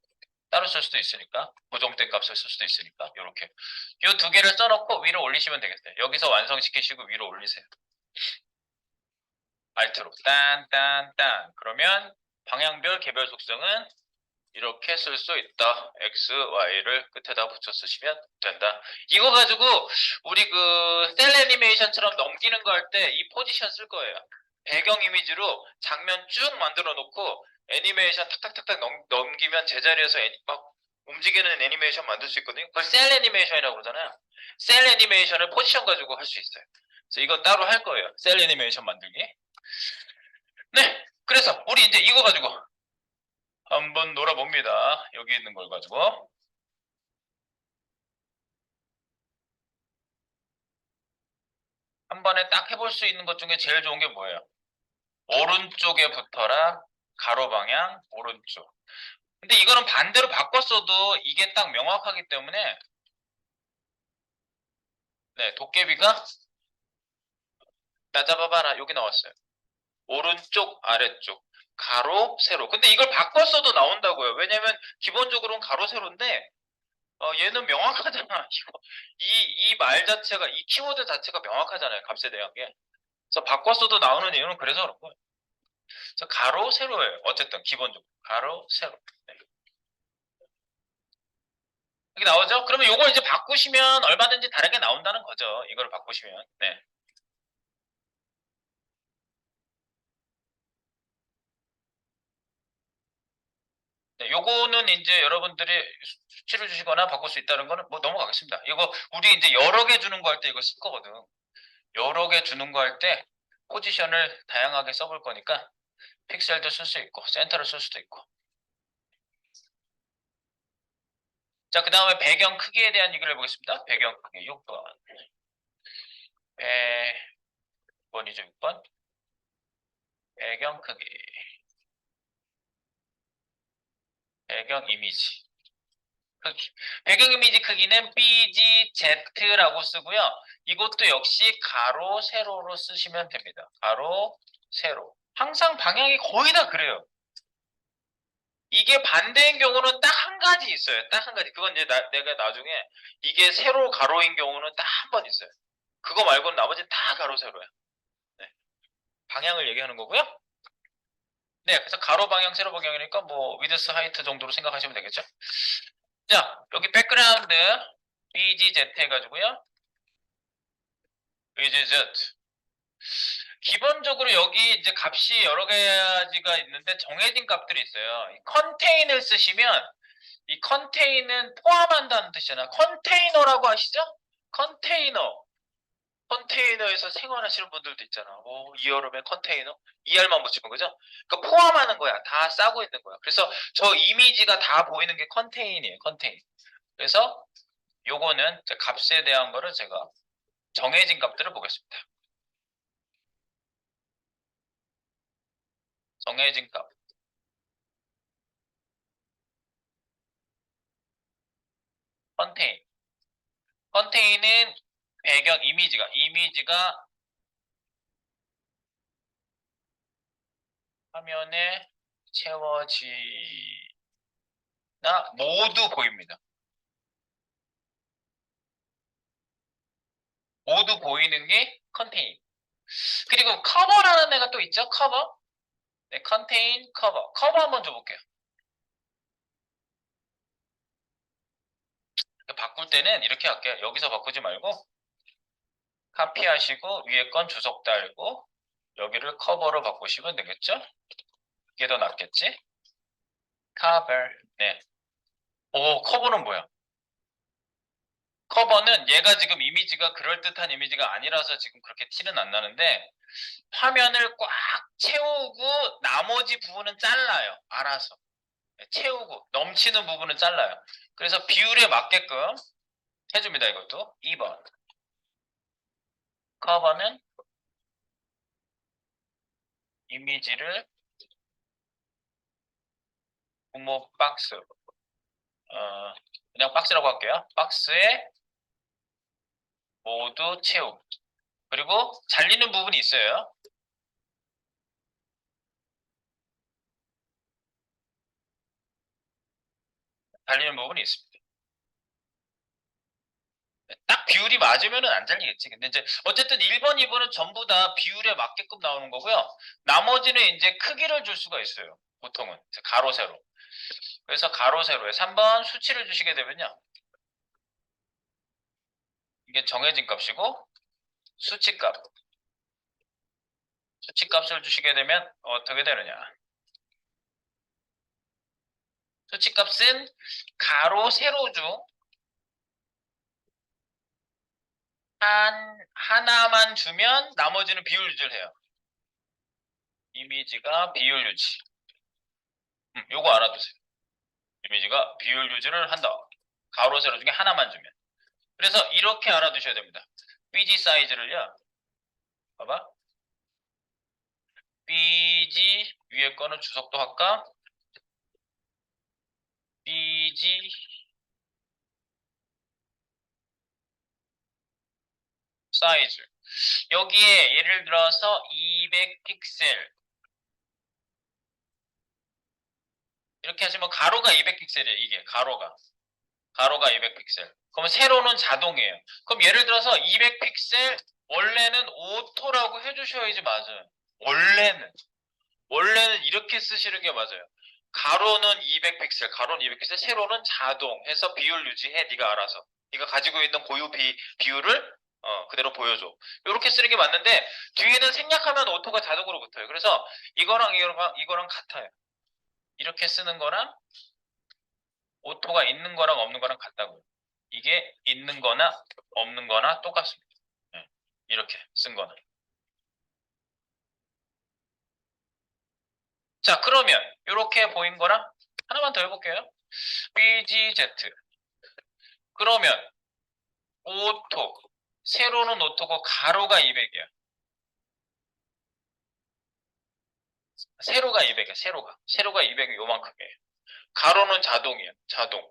따로 쓸 수도 있으니까 고정된 값을 쓸 수도 있으니까 이렇게 이 두 개를 써놓고 위로 올리시면 되겠어요. 여기서 완성시키시고 위로 올리세요. 알트로 딴딴딴 그러면 방향별 개별 속성은 이렇게 쓸 수 있다. X, Y를 끝에다 붙여 쓰시면 된다. 이거 가지고 우리 셀 애니메이션처럼 넘기는 거 할 때 이 포지션 쓸 거예요. 배경 이미지로 장면 쭉 만들어 놓고 애니메이션 탁탁탁탁 넘기면 제자리에서 막 움직이는 애니메이션 만들 수 있거든요. 그걸 셀 애니메이션이라고 그러잖아요. 셀 애니메이션을 포지션 가지고 할 수 있어요. 그래서 이건 따로 할 거예요. 셀 애니메이션 만들기. 네. 그래서 우리 이제 이거 가지고 한번 놀아봅니다. 여기 있는 걸 가지고. 한 번에 딱 해볼 수 있는 것 중에 제일 좋은 게 뭐예요? 오른쪽에 붙어라. 가로 방향 오른쪽. 근데 이거는 반대로 바꿨어도 이게 딱 명확하기 때문에 네, 도깨비가 나 잡아봐라. 여기 나왔어요. 오른쪽 아래쪽 가로 세로. 근데 이걸 바꿨어도 나온다고요. 왜냐면 기본적으로는 가로 세로인데 얘는 명확하잖아. 이 말 자체가 이 키워드 자체가 명확하잖아요. 값에 대한 게. 그래서 바꿨어도 나오는 이유는 그래서 그런 거예요. 그래서 가로 세로예요. 어쨌든 기본적으로 가로 세로. 네. 이게 나오죠? 그러면 요걸 이제 바꾸시면 얼마든지 다르게 나온다는 거죠. 이걸 바꾸시면. 네. 네, 요거는 이제 여러분들이 수치를 주시거나 바꿀 수 있다는 거는 뭐 넘어가겠습니다. 이거 우리 이제 여러 개 주는 거 할 때 이거 쓸 거거든. 여러 개 주는 거 할 때 포지션을 다양하게 써볼 거니까 픽셀도 쓸 수 있고 센터를 쓸 수도 있고. 자, 그 다음에 배경 크기에 대한 얘기를 해보겠습니다. 배경 크기 6번. 6번이죠, 6번. 배경 크기. 배경 이미지. 크기. 배경 이미지 크기는 BGZ라고 쓰고요. 이것도 역시 가로, 세로로 쓰시면 됩니다. 가로, 세로. 항상 방향이 거의 다 그래요. 이게 반대인 경우는 딱 한 가지 있어요. 딱 한 가지. 그건 이제 내가 나중에 이게 세로, 가로인 경우는 딱 한 번 있어요. 그거 말고는 나머지 다 가로, 세로야. 네. 방향을 얘기하는 거고요. 네, 그래서 가로 방향, 세로 방향이니까 뭐 위드스, 하이트 정도로 생각하시면 되겠죠. 자, 여기 백그라운드 BGZ 해가지고요. BGZ. 기본적으로 여기 이제 값이 여러 가지가 있는데 정해진 값들이 있어요. 이 컨테인을 쓰시면 이 컨테인은 포함한다는 뜻이잖아. 컨테이너라고 아시죠? 컨테이너. 컨테이너에서 생활하시는 분들도 있잖아. 오, 이 여름에 컨테이너? ER만 붙이면 그죠? 그러니까 포함하는 거야. 다 싸고 있는 거야. 그래서 저 이미지가 다 보이는 게 컨테인이에요. 컨테인. 그래서 요거는 이제 값에 대한 거를 제가 정해진 값들을 보겠습니다. 정해진 값. 컨테인. 컨테인은 배경 이미지가 화면에 채워지나 모두 보입니다. 모두 보이는 게 컨테인. 그리고 커버라는 애가 또 있죠? 커버. 네, 컨테인 커버. 커버 한번 줘볼게요. 바꿀 때는 이렇게 할게요. 여기서 바꾸지 말고 카피하시고 위에 건 주석 달고 여기를 커버로 바꾸시면 되겠죠? 이게 더 낫겠지? 커버. 네. 오, 커버는 뭐야? 커버는 얘가 지금 이미지가 그럴듯한 이미지가 아니라서 지금 그렇게 티는 안 나는데 화면을 꽉 채우고 나머지 부분은 잘라요. 알아서. 네, 채우고 넘치는 부분은 잘라요. 그래서 비율에 맞게끔 해줍니다. 이것도 2번. 커버는 이미지를 부모 박스, 그냥 박스라고 할게요. 박스에 모두 채우고. 그리고 잘리는 부분이 있어요. 잘리는 부분이 있습니다. 딱 비율이 맞으면은 안 잘리겠지. 근데 이제 어쨌든 1번, 2번은 전부 다 비율에 맞게끔 나오는 거고요. 나머지는 이제 크기를 줄 수가 있어요. 보통은 가로 세로. 그래서 가로 세로에 3번 수치를 주시게 되면요. 이게 정해진 값이고 수치값. 수치값을 주시게 되면 어떻게 되느냐. 수치값은 가로 세로 중 하나만 주면 나머지는 비율 유지를 해요. 이미지가 비율 유지. 요거 알아두세요. 이미지가 비율 유지를 한다. 가로 세로 중에 하나만 주면. 그래서 이렇게 알아두셔야 됩니다. BG 사이즈를요. 봐봐. BG 위에 거는 주석도 할까? BG 사이즈. 여기에 예를 들어서 200픽셀 이렇게 하시면 가로가 200픽셀이에요. 이게 가로가 200픽셀. 그러면 세로는 자동이에요. 그럼 예를 들어서 200픽셀 원래는 오토라고 해주셔야지 맞아요. 원래는 이렇게 쓰시는 게 맞아요. 가로는 200픽셀, 가로는 200픽셀, 세로는 자동 해서 비율 유지해. 네가 알아서. 네가 가지고 있는 고유 비율을 그대로 보여줘. 이렇게 쓰는 게 맞는데 뒤에는 생략하면 오토가 자동으로 붙어요. 그래서 이거랑 같아요. 이렇게 쓰는 거랑 오토가 있는 거랑 없는 거랑 같다고요. 이게 있는 거나 없는 거나 똑같습니다. 네, 이렇게 쓴 거는. 자, 그러면 이렇게 보인 거랑 하나만 더 해볼게요. BGZ. 그러면 오토. 세로는 오토고 가로가 200이야. 세로가 200이야. 세로가 200이 요만큼이에요. 가로는 자동이야. 자동.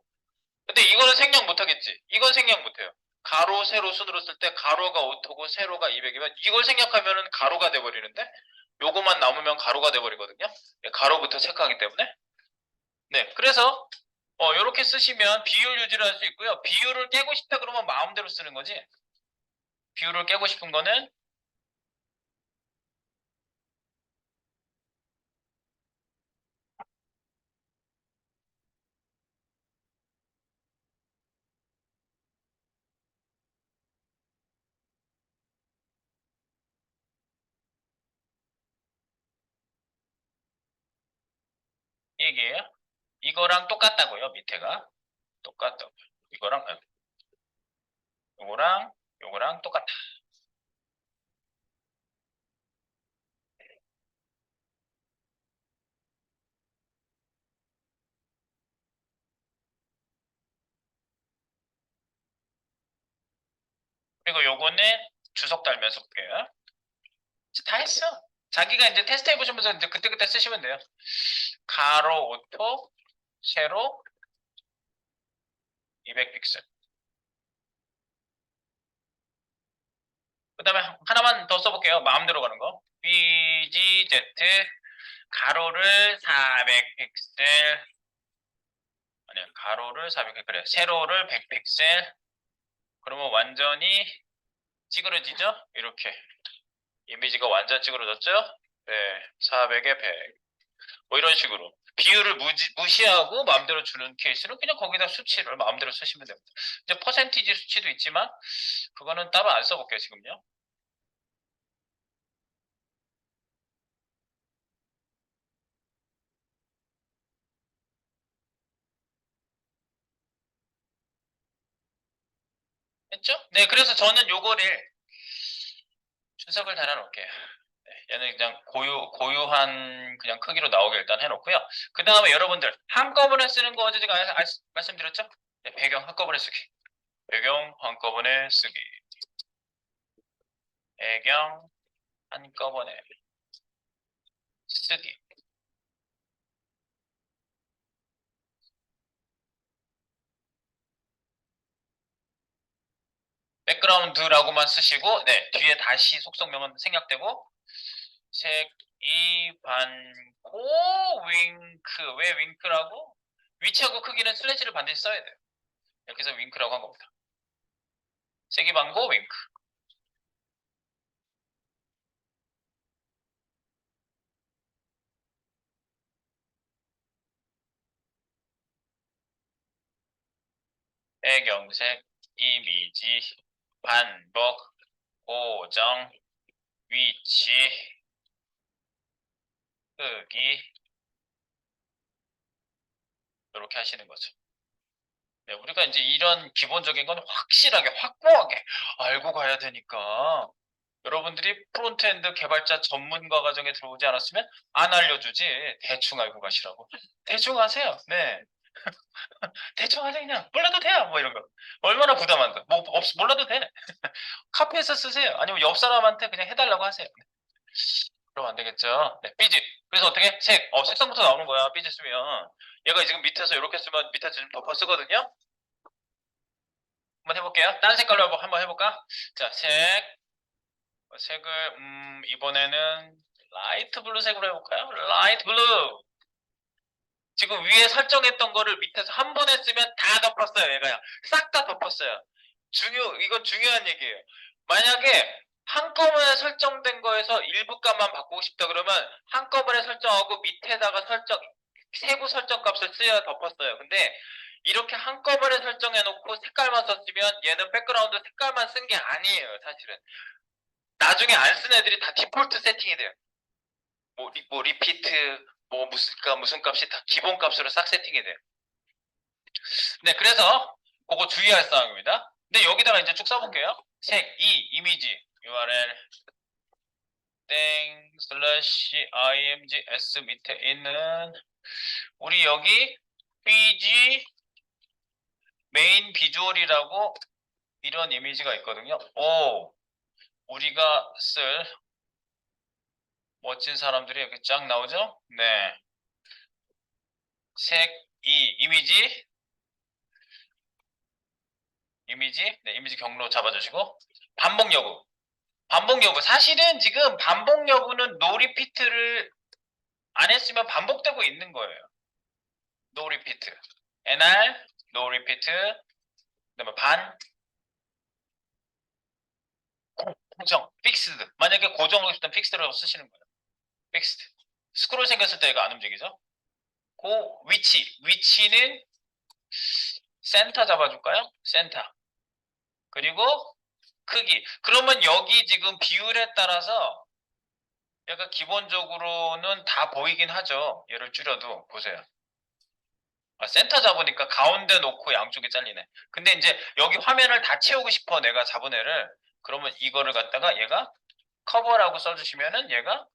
근데 이거는 생략 못하겠지. 이건 생략 못해요. 가로, 세로 순으로 쓸 때 가로가 오토고 세로가 200이면 이걸 생략하면은 가로가 돼버리는데 요거만 남으면 가로가 돼버리거든요. 예, 가로부터 체크하기 때문에. 네, 그래서 요렇게 쓰시면 비율 유지를 할 수 있고요. 비율을 깨고 싶다 그러면 마음대로 쓰는 거지. 비율을 깨고 싶은 거는 얘기예요. 이거랑 똑같다고요. 밑에가 똑같다고. 이거랑 요거랑 요거랑 똑같다. 그리고 요거는 주석 달면서 볼게요. 이제 다 했어. 자기가 이제 테스트 해보시면서 이제 그때그때 쓰시면 돼요. 가로 오토, 세로 200픽셀. 그 다음에 하나만 더 써볼게요. 마음대로 가는 거. BGZ 가로를 400픽셀. 아니야, 가로를 400픽셀. 그래, 세로를 100픽셀. 그러면 완전히 찌그러지죠? 이렇게. 이미지가 완전 찌그러졌죠? 네, 400에 100. 뭐 이런 식으로. 비율을 무시하고 마음대로 주는 케이스는 그냥 거기다 수치를 마음대로 쓰시면 됩니다. 이제 퍼센티지 수치도 있지만 그거는 따로 안 써볼게요, 지금요. 했죠? 네, 그래서 저는 요거를 준석을 달아놓을게요. 네, 얘는 그냥 고유한 그냥 크기로 나오게 일단 해놓고요. 그 다음에 여러분들 한꺼번에 쓰는 거 어제 제가 말씀드렸죠? 네, 배경 한꺼번에 쓰기. 배경 한꺼번에 쓰기. 배경 한꺼번에 쓰기. 백그라운드라고만 쓰시고, 네, 뒤에 다시 속성명은 생략되고, 색이 반고 윙크. 왜 윙크라고? 위치하고 크기는 슬래시를 반드시 써야 돼요. 이렇게 해서 윙크라고 한 겁니다. 색이 반고 윙크. 배경색, 이미지, 반복, 고정, 위치, 크기, 이렇게 하시는 거죠. 네, 우리가 이제 이런 기본적인 건 확실하게, 확고하게 알고 가야 되니까 여러분들이 프론트엔드 개발자 전문가 과정에 들어오지 않았으면 안 알려주지. 대충 알고 가시라고. 대충 하세요. 네. 대충 하세요. 그냥. 몰라도 돼요. 뭐 이런 거. 얼마나 부담한다. 뭐, 몰라도 돼. 카피해서 쓰세요. 아니면 옆 사람한테 그냥 해달라고 하세요. 그럼 안 되겠죠. 네, 삐지. 그래서 어떻게? 색. 색상부터 나오는 거야. 삐지 쓰면. 얘가 지금 밑에서 이렇게 쓰면 밑에서 좀 덮어 쓰거든요. 한번 해볼게요. 다른 색깔로 한번 해볼까? 자, 색을, 이번에는 라이트 블루색으로 해볼까요? 라이트 블루. 지금 위에 설정했던 거를 밑에서 한 번에 쓰면 다 덮었어요, 얘가요. 싹 다 덮었어요. 이건 중요한 얘기예요. 만약에 한꺼번에 설정된 거에서 일부 값만 바꾸고 싶다 그러면 한꺼번에 설정하고 밑에다가 세부 설정 값을 쓰여 덮었어요. 근데 이렇게 한꺼번에 설정해 놓고 색깔만 썼으면 얘는 백그라운드 색깔만 쓴 게 아니에요, 사실은. 나중에 안 쓴 애들이 다 디폴트 세팅이 돼요. 뭐 리피트, 뭐 무슨 값이 다 기본 값으로 싹 세팅이 돼요. 네, 그래서 그거 주의할 사항입니다. 근데 여기다가 이제 쭉 써볼게요. 색, 이미지, URL, 땡, 슬래시, imgs 밑에 있는, 우리 여기, bg, 메인 비주얼이라고 이런 이미지가 있거든요. 우리가 쓸 멋진 사람들이 여기 쫙 나오죠? 네. 색, 이미지, 네, 이미지 경로 잡아주시고, 반복 여부. 반복 여부. 사실은 지금 반복 여부는 노 리피트를 안 했으면 반복되고 있는 거예요. 노 리피트. NR, 노 리피트. 그다음에 고정, 픽스드. 만약에 고정으로 있던 픽스드라고 쓰시는 거예요. 픽스드. 스크롤 생겼을 때 얘가 안 움직이죠? 위치는 센터 잡아줄까요? 센터. 그리고 크기. 그러면 여기 지금 비율에 따라서 얘가 기본적으로는 다 보이긴 하죠. 얘를 줄여도 보세요. 센터 잡으니까 가운데 놓고 양쪽에 잘리네. 근데 이제 여기 화면을 다 채우고 싶어 내가 잡은 애를. 그러면 이거를 갖다가 얘가 커버라고 써주시면은 얘가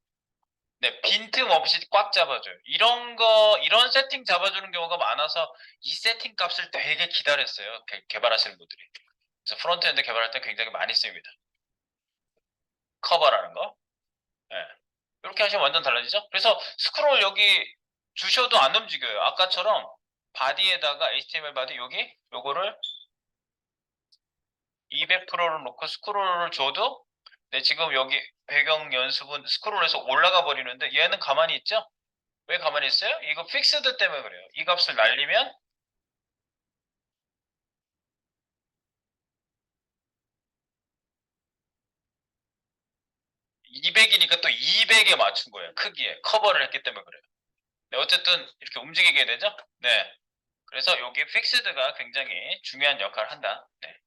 네, 빈틈 없이 꽉 잡아줘요. 이런 세팅 잡아주는 경우가 많아서 이 세팅 값을 되게 기다렸어요. 개발하시는 분들이. 그래서 프론트엔드 개발할 때 굉장히 많이 씁니다. 커버라는 거. 네. 이렇게 하시면 완전 달라지죠? 그래서 스크롤 여기 주셔도 안 움직여요. 아까처럼 바디에다가 HTML 바디 여기 요거를 200%를 놓고 스크롤을 줘도 네, 지금 여기 배경 연습은 스크롤해서 올라가 버리는데 얘는 가만히 있죠? 왜 가만히 있어요? 이거 픽스드 때문에 그래요. 이 값을 날리면 200이니까 또 200에 맞춘 거예요. 크기에. 커버를 했기 때문에 그래요. 네, 어쨌든 이렇게 움직이게 되죠? 네. 그래서 여기 픽스드가 굉장히 중요한 역할을 한다. 네.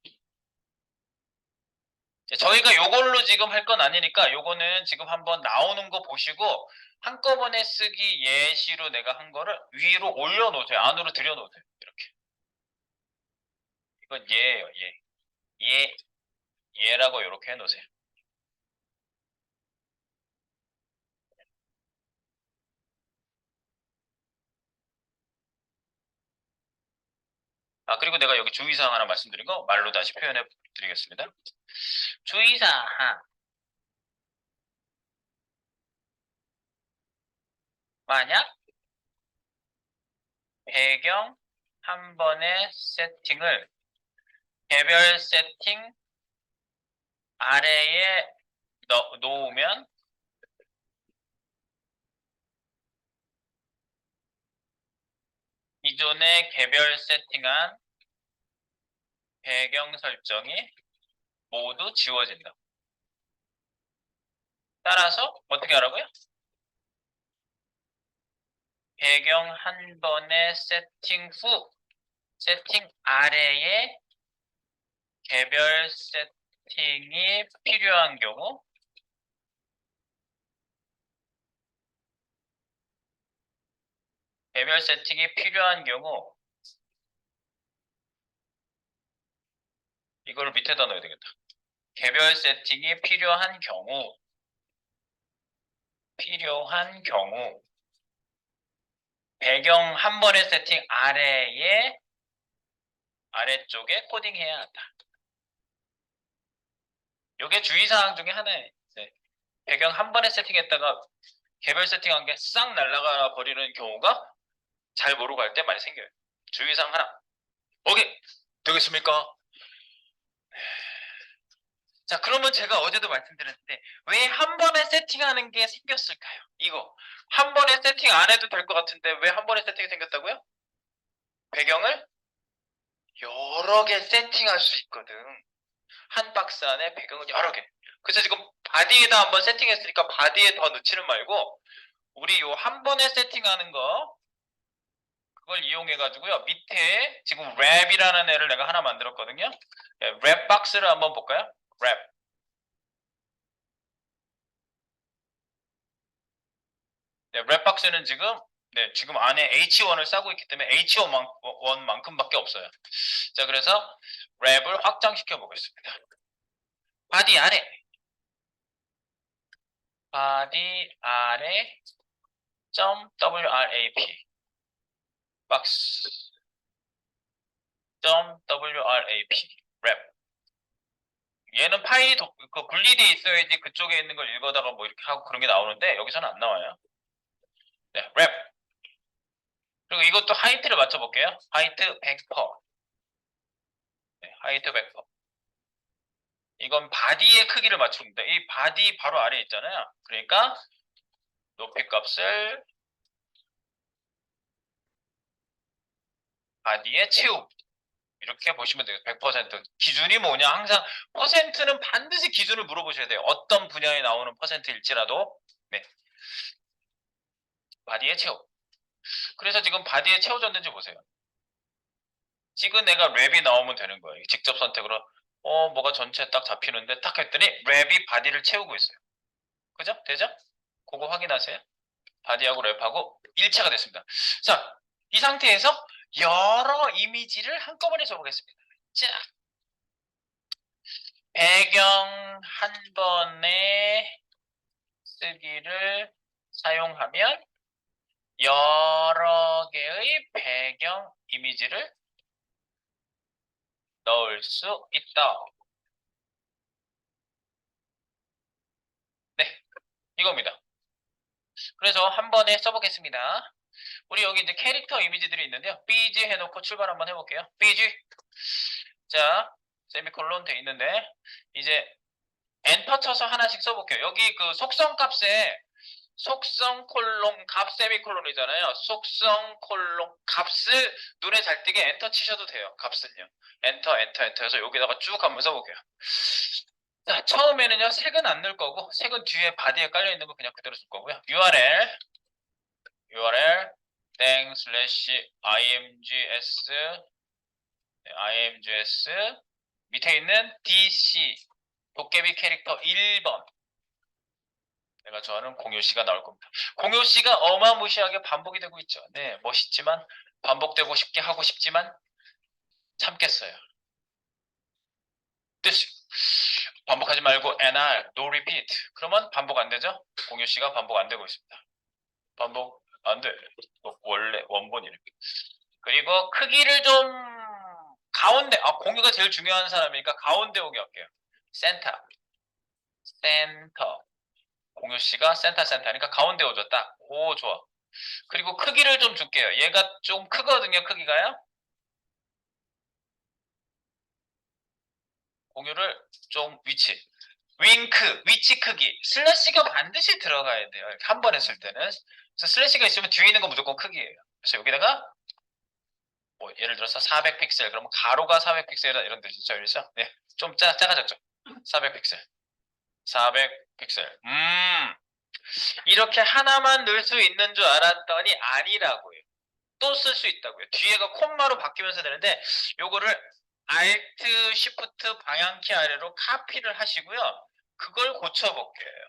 저희가 요걸로 지금 할 건 아니니까 요거는 지금 한번 나오는 거 보시고 한꺼번에 쓰기 예시로 내가 한 거를 위로 올려놓으세요. 안으로 들여놓으세요. 이렇게. 이건 얘예요. 얘. 얘라고 이렇게 해놓으세요. 그리고 내가 여기 주의사항 하나 말씀드린 거 말로 다시 표현해 드리겠습니다. 주의사항. 만약 배경 한 번의 세팅을 개별 세팅 아래에 놓으면 기존에 개별 세팅한 배경 설정이 모두 지워진다. 따라서 어떻게 하라고요? 배경 한 번의 세팅 후 세팅 아래에 개별 세팅이 필요한 경우 개별 세팅이 필요한 경우 이걸 밑에다 넣어야 되겠다. 개별 세팅이 필요한 경우 배경 한 번의 세팅 아래쪽에 코딩해야 한다. 이게 주의사항 중에 하나예요. 네. 배경 한 번에 세팅했다가 개별 세팅한 게 싹 날아가 버리는 경우가 잘 모르고 할 때 많이 생겨요. 주의사항 하나. 오케이. 되겠습니까? 자, 그러면 제가 어제도 말씀드렸는데 왜 한 번에 세팅하는 게 생겼을까요? 이거 한 번에 세팅 안 해도 될 것 같은데 왜 한 번에 세팅이 생겼다고요? 배경을 여러 개 세팅할 수 있거든. 한 박스 안에 배경을 여러 개. 그래서 지금 바디에다 한번 세팅했으니까 바디에 더 넣지는 말고 우리 요 한 번에 세팅하는 거 그걸 이용해 가지고요. 밑에 지금 랩이라는 애를 내가 하나 만들었거든요. 네, 랩 박스를 한번 볼까요? 랩. 네, 랩 박스는 지금 안에 H1을 싸고 있기 때문에 H1만큼밖에 없어요. 자, 그래서 랩을 확장시켜 보겠습니다. 바디 아래 .wrap 박스 .wrap 랩. 얘는 파일이 분리되어 있어야지 그쪽에 있는 걸 읽어다가 뭐 이렇게 하고 그런 게 나오는데 여기서는 안 나와요. 네, 랩. 그리고 이것도 하이트를 맞춰볼게요. 하이트 100%. 네, 하이트 100%. 이건 바디의 크기를 맞춥니다. 이 바디 바로 아래에 있잖아요. 그러니까 높이 값을 바디에 채움. 이렇게 보시면 돼요. 100%. 기준이 뭐냐? 항상 퍼센트는 반드시 기준을 물어보셔야 돼요. 어떤 분야에 나오는 퍼센트일지라도. 네. 바디에 채움. 그래서 지금 바디에 채워졌는지 보세요. 찍은 애가 랩이 나오면 되는 거예요. 직접 선택으로 뭐가 전체 딱 잡히는데 딱 했더니 랩이 바디를 채우고 있어요. 그죠? 되죠? 그거 확인하세요. 바디하고 랩하고 일체가 됐습니다. 자, 이 상태에서 여러 이미지를 한꺼번에 써보겠습니다. 자, 배경 한 번에 쓰기를 사용하면 여러 개의 배경 이미지를 넣을 수 있다. 네, 이겁니다. 그래서 한 번에 써보겠습니다. 우리 여기 이제 캐릭터 이미지들이 있는데요. BG 해놓고 출발 한번 해볼게요. BG. 자, 세미콜론 돼 있는데 이제 엔터 쳐서 하나씩 써볼게요. 여기 그 속성 값에 속성 콜론 값 세미콜론이잖아요. 속성 콜론 값을 눈에 잘 띄게 엔터 치셔도 돼요. 값은요. 엔터 엔터 엔터 해서 여기다가 쭉 한번 써볼게요. 자, 처음에는요. 색은 안 넣을 거고 색은 뒤에 바디에 깔려 있는 거 그냥 그대로 쓸 거고요. URL 땡 슬래시 imgs imgs 밑에 있는 dc 도깨비 캐릭터 1번 내가 좋아하는 공효씨가 나올 겁니다. 공효씨가 어마무시하게 반복이 되고 있죠. 네, 멋있지만 반복되고 싶게 하고 싶지만 참겠어요. 뜻이 반복하지 말고 NR, no repeat. 그러면 반복 안 되죠? 공효씨가 반복 안 되고 있습니다. 반복 안 돼. 원래 원본 이름. 그리고 크기를 좀 가운데, 공유가 제일 중요한 사람이니까 가운데 오게 할게요. 센터. 센터. 공유 씨가 센터니까 가운데 오죠. 딱. 오, 좋아. 그리고 크기를 좀 줄게요. 얘가 좀 크거든요. 크기가요. 공유를 좀 위치 크기. 슬래시가 반드시 들어가야 돼요. 이렇게 한 번 했을 때는. 그래서 슬래시가 있으면 뒤에 있는 건 무조건 크기예요. 그래서 여기다가 뭐 예를 들어서 400픽셀 그러면 가로가 400픽셀이다 이런 뜻이죠. 그래서 네, 좀 작아졌죠. 400픽셀. 400픽셀. 이렇게 하나만 넣을 수 있는 줄 알았더니 아니라고요. 또 쓸 수 있다고요. 뒤에가 콤마로 바뀌면서 되는데 요거를 Alt Shift 방향키 아래로 카피를 하시고요. 그걸 고쳐볼게요.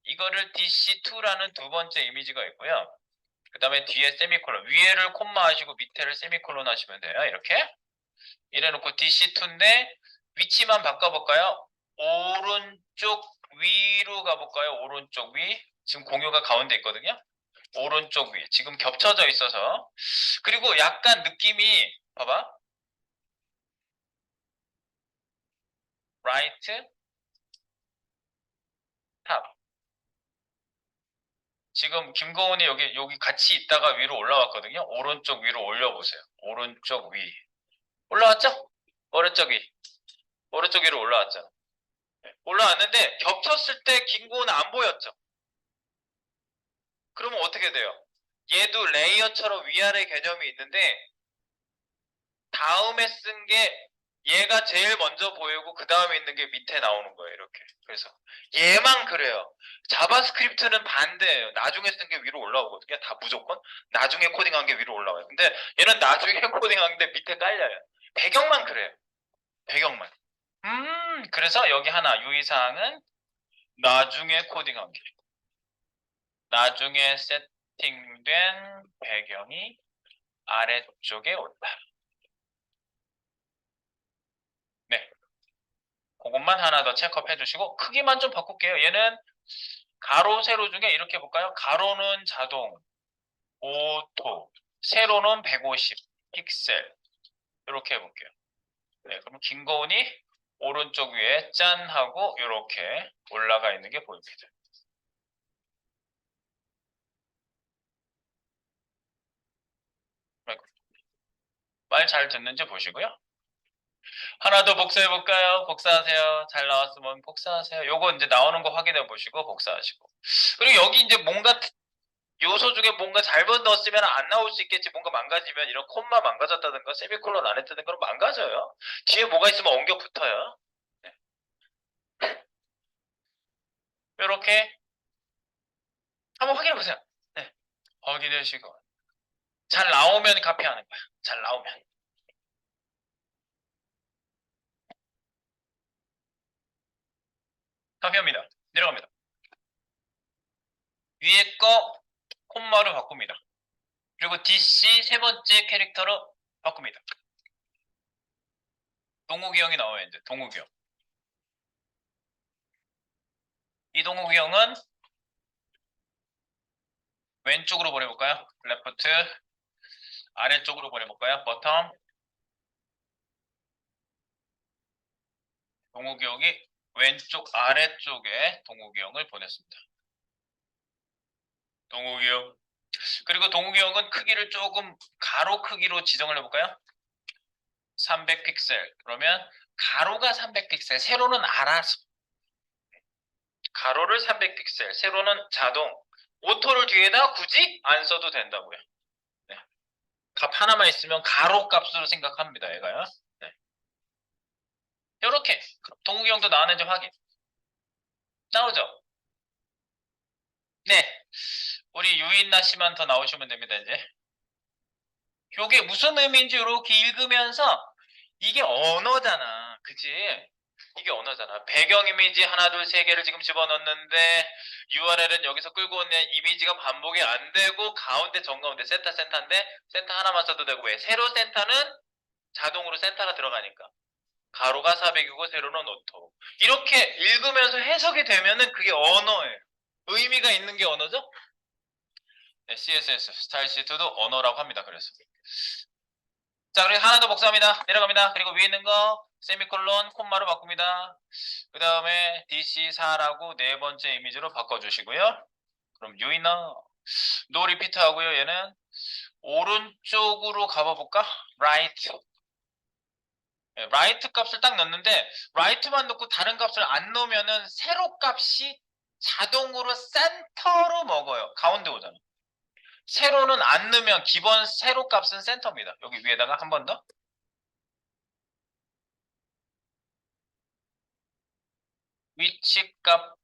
이거를 DC2라는 두 번째 이미지가 있고요. 그 다음에 뒤에 세미콜론, 위에를 콤마 하시고 밑에를 세미콜론 하시면 돼요. 이렇게 이래놓고 DC2인데 위치만 바꿔볼까요? 오른쪽 위로 가볼까요? 오른쪽 위. 지금 공유가 가운데 있거든요. 오른쪽 위. 지금 겹쳐져 있어서. 그리고 약간 느낌이 봐봐. right, top. 지금 김고은이 여기 같이 있다가 위로 올라왔거든요. 오른쪽 위로 올려보세요. 오른쪽 위. 올라왔죠? 오른쪽 위. 오른쪽 위로 올라왔죠. 올라왔는데 겹쳤을 때 김고은은 안 보였죠? 그러면 어떻게 돼요? 얘도 레이어처럼 위아래 개념이 있는데 다음에 쓴 게 얘가 제일 먼저 보이고 그 다음에 있는 게 밑에 나오는 거예요. 이렇게. 그래서 얘만 그래요. 자바스크립트는 반대예요. 나중에 쓴 게 위로 올라오거든요. 다 무조건. 나중에 코딩한 게 위로 올라와요. 근데 얘는 나중에 코딩한 게 밑에 깔려요. 배경만 그래요. 배경만. 그래서 여기 하나 유의사항은 나중에 코딩한 게. 나중에 세팅된 배경이 아래쪽에 온다. 네. 그것만 하나 더 체크업 해주시고 크기만 좀 바꿀게요. 얘는 가로, 세로 중에 이렇게 볼까요? 가로는 자동, 오토, 세로는 150 픽셀 이렇게 해볼게요. 네, 그럼 김고은이 오른쪽 위에 짠 하고 이렇게 올라가 있는 게 보입니다. 말 잘 듣는지 보시고요. 하나 더 복사해 볼까요? 복사하세요. 잘 나왔으면 복사하세요. 요거 이제 나오는 거 확인해 보시고 복사하시고. 그리고 여기 이제 뭔가 요소 중에 뭔가 잘못 넣었으면 안 나올 수 있겠지. 뭔가 망가지면 이런 콤마 망가졌다든가 세미콜론 안 했다든가 그럼 망가져요. 뒤에 뭐가 있으면 엉겨 붙어요. 네. 이렇게 한번 확인해 보세요. 네. 확인하시고 잘 나오면 카피하는 거야. 잘 나오면. 카피합니다. 내려갑니다. 위에 거 콤마를 바꿉니다. 그리고 DC 세 번째 캐릭터로 바꿉니다. 동욱이 형이 나와요, 이제. 동욱이 형. 이 동욱이 형은 왼쪽으로 보내볼까요? 레프트. 아래쪽으로 보내볼까요? 버텀. 동욱이 형이 왼쪽 아래쪽에 동욱이 형을 보냈습니다. 동욱이 형. 그리고 동욱이 형은 크기를 조금 가로 크기로 지정을 해볼까요? 300픽셀. 그러면 가로가 300픽셀, 세로는 알아서. 가로를 300픽셀, 세로는 자동. 오토를 뒤에다 굳이 안 써도 된다고요. 네. 값 하나만 있으면 가로 값으로 생각합니다, 얘가요. 네. 이렇게 동욱이 형도 나왔는지 확인. 나오죠? 네. 우리 유인나 씨만 더 나오시면 됩니다, 이제. 이게 무슨 의미인지 이렇게 읽으면서 이게 언어잖아. 그치? 이게 언어잖아. 배경 이미지 하나, 둘, 세 개를 지금 집어넣는데 URL은 여기서 끌고 오는 이미지가 반복이 안 되고 가운데 정가운데 센터인데 센터 하나만 써도 되고 왜? 세로 센터는 자동으로 센터가 들어가니까. 가로가 400이고 세로는 오토. 이렇게 읽으면서 해석이 되면은 그게 언어예요. 의미가 있는 게 언어죠? 네, CSS, 스타일 시트도 언어라고 합니다. 그래서. 자, 그리고 하나 더 복사합니다. 내려갑니다. 그리고 위에 있는 거 세미콜론, 콤마로 바꿉니다. 그 다음에 DC4라고 네 번째 이미지로 바꿔주시고요. 그럼 유이너 노 리피트 하고요. 얘는 오른쪽으로 가봐볼까? 라이트. 네, 라이트 값을 딱 넣는데 라이트만 넣고 다른 값을 안 넣으면은 세로 값이 자동으로 센터로 먹어요. 가운데 오잖아. 세로는 안 넣으면 기본 세로 값은 센터입니다. 여기 위에다가 한 번 더. 위치 값의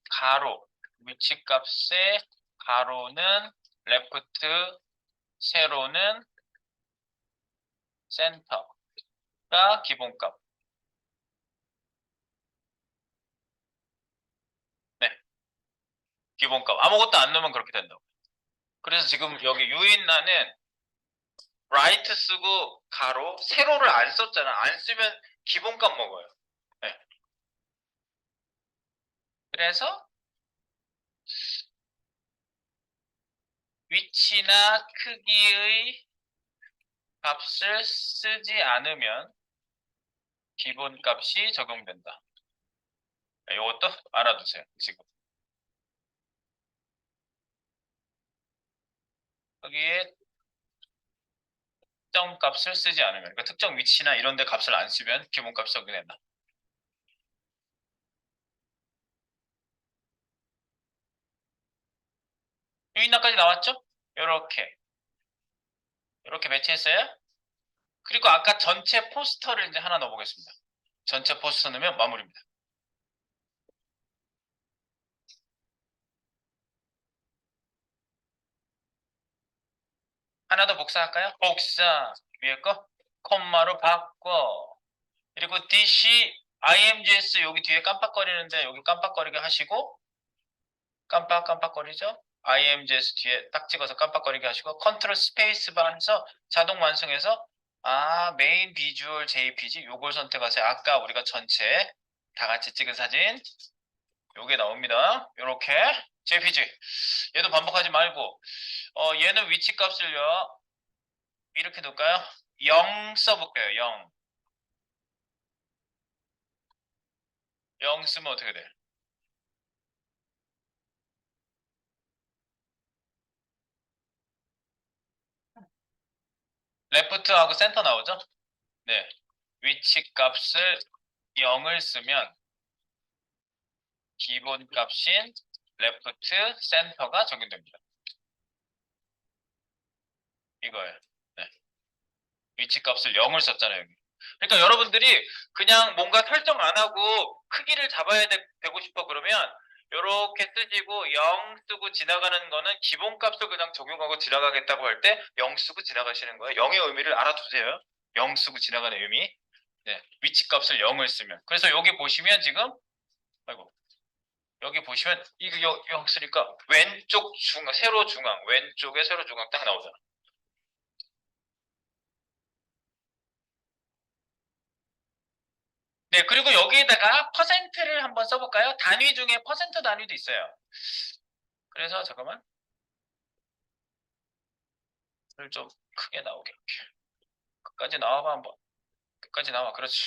가로. 위치 값의 가로는 레프트, 세로는 센터가 기본값. 네, 기본값. 아무것도 안 넣으면 그렇게 된다고. 그래서 지금 여기 유인란은 라이트 쓰고 가로, 세로를 안 썼잖아. 안 쓰면 기본값 먹어요. 네. 그래서 위치나 크기의 값을 쓰지 않으면 기본값이 적용된다. 이것도 알아두세요. 지금 여기에 특정 값을 쓰지 않으면, 그러니까 특정 위치나 이런 데 값을 안 쓰면 기본값이 적용된다. 유인나까지 나왔죠? 이렇게 배치했어요. 그리고 아까 전체 포스터를 이제 하나 넣어보겠습니다. 전체 포스터 넣으면 마무리입니다. 하나 더 복사할까요? 복사. 위에 거 콤마로 바꿔. 그리고 DC imgs 여기 뒤에 깜빡거리는데 여기 깜빡거리게 하시고 깜빡깜빡거리죠? imgs 뒤에 딱 찍어서 깜빡거리게 하시고 컨트롤 스페이스 바 해서 자동 완성해서 메인 비주얼 jpg 요걸 선택하세요. 아까 우리가 전체 다 같이 찍은 사진 요게 나옵니다. 요렇게 jpg 얘도 반복하지 말고 얘는 위치 값을요 이렇게 놓을까요? 0 써볼게요. 0 0 쓰면 어떻게 돼? 레프트하고 센터 나오죠? 네. 위치 값을 0을 쓰면 기본 값인 레프트 센터가 적용됩니다. 이거예요. 네. 위치 값을 0을 썼잖아요. 여기. 그러니까 여러분들이 그냥 뭔가 설정 안 하고 크기를 잡아야 되고 싶어 그러면 이렇게 쓰시고 0 쓰고 지나가는 거는 기본 값을 그냥 적용하고 지나가겠다고 할 때 0 쓰고 지나가시는 거예요. 0의 의미를 알아두세요. 0 쓰고 지나가는 의미. 네. 위치 값을 0을 쓰면. 그래서 여기 보시면 지금 아이고 여기 보시면 이거 여기 쓰니까 왼쪽 중앙, 세로 중앙, 왼쪽에 세로 중앙 딱 나오잖아. 네, 그리고 여기에다가 퍼센트를 한번 써볼까요? 단위 중에 퍼센트 단위도 있어요. 그래서 잠깐만, 를 좀 크게 나오게 이렇게. 끝까지 나와봐 한번. 끝까지 나와. 그렇지.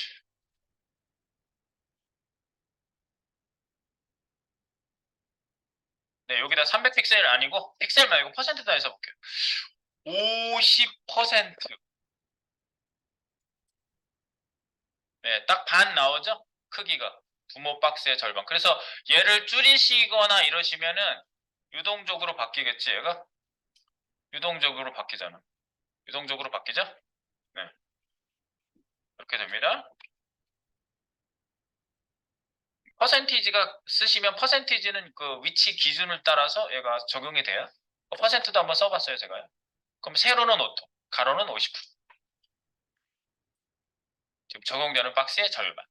네, 여기다 300픽셀 아니고 픽셀 말고 퍼센트 단위 써볼게요. 50%. 네, 딱 반 나오죠? 크기가. 부모 박스의 절반. 그래서 얘를 줄이시거나 이러시면은 유동적으로 바뀌겠지, 얘가? 유동적으로 바뀌잖아. 유동적으로 바뀌죠? 네, 그렇게 됩니다. 퍼센티지가 쓰시면 퍼센티지는 그 위치 기준을 따라서 얘가 적용이 돼요. 퍼센트도 한번 써봤어요, 제가요. 그럼 세로는 5통, 가로는 50%. 지금 적용되는 박스의 절반.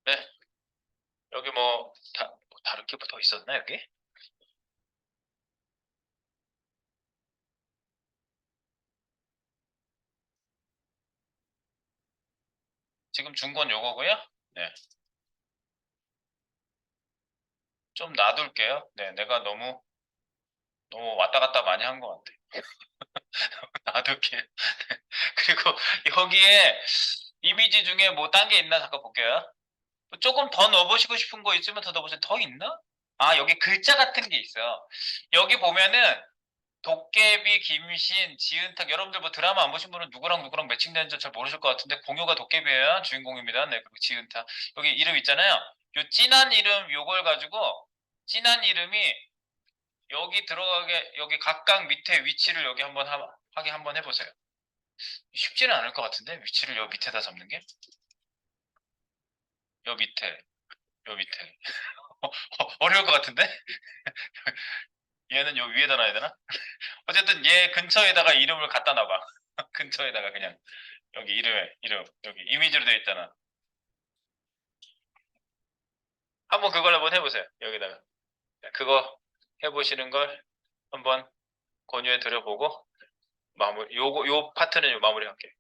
네, 여기 뭐, 뭐 다른 게 더 있었나, 여기? 지금 준 건 요거고요. 네, 좀 놔둘게요. 네, 내가 너무 왔다 갔다 많이 한 것 같아. 놔둘게요. 그리고 여기에 이미지 중에 뭐 딴 게 있나 잠깐 볼게요. 조금 더 넣어보시고 싶은 거 있으면 더 넣어보세요. 더 있나? 아, 여기 글자 같은 게 있어. 여기 보면은 도깨비, 김신, 지은탁. 여러분들 뭐 드라마 안 보신 분은 누구랑 누구랑 매칭되는지 잘 모르실 것 같은데 공유가 도깨비예요. 주인공입니다. 네, 그리고 지은탁. 여기 이름 있잖아요. 요 진한 이름 요걸 가지고 진한 이름이 여기 들어가게 여기 각각 밑에 위치를 여기 한번 하게 한번 해보세요. 쉽지는 않을 것 같은데 위치를 요 밑에다 잡는 게? 요 밑에, 요 밑에. 어려울 것 같은데? 얘는 요 위에다 놔야 되나? 어쨌든 얘 근처에다가 이름을 갖다 놔봐. 근처에다가 그냥 여기 이름 여기 이미지로 되어 있잖아. 한번 그걸 한번 해보세요. 여기다가 그거 해보시는 걸 한번 권유해 드려보고 마무리 요거 요 파트는 요 마무리할게.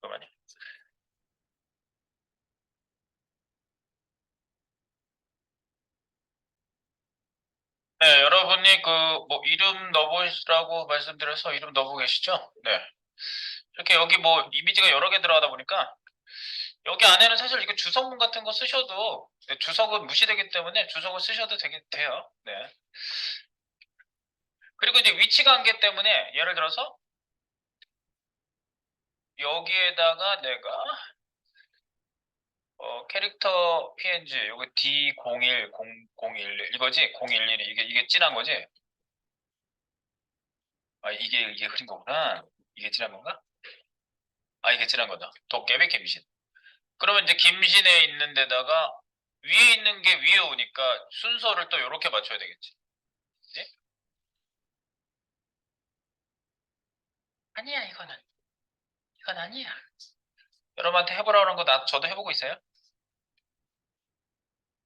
잠깐만요. 네, 여러분이 그 뭐 이름 넣어보시라고 말씀드려서 이름 넣어보고 계시죠? 네. 이렇게 여기 뭐 이미지가 여러 개 들어가다 보니까 여기 안에는 사실 이거 주석문 같은 거 쓰셔도 네, 주석은 무시되기 때문에 주석을 쓰셔도 돼요. 네. 그리고 이제 위치 관계 때문에 예를 들어서 여기에다가 내가 캐릭터 PNG 요거 D01 011 이거지? 011 이게 진한 거지? 아 이게 흐린 거구나. 이게 진한 건가? 아 이게 진한 거다. 도깨비 김신. 그러면 이제 김신에 있는 데다가 위에 있는 게 위에 오니까 순서를 또 이렇게 맞춰야 되겠지. 그치? 아니야 이건 아니야. 여러분한테 해보라고 하는 거 저도 해보고 있어요.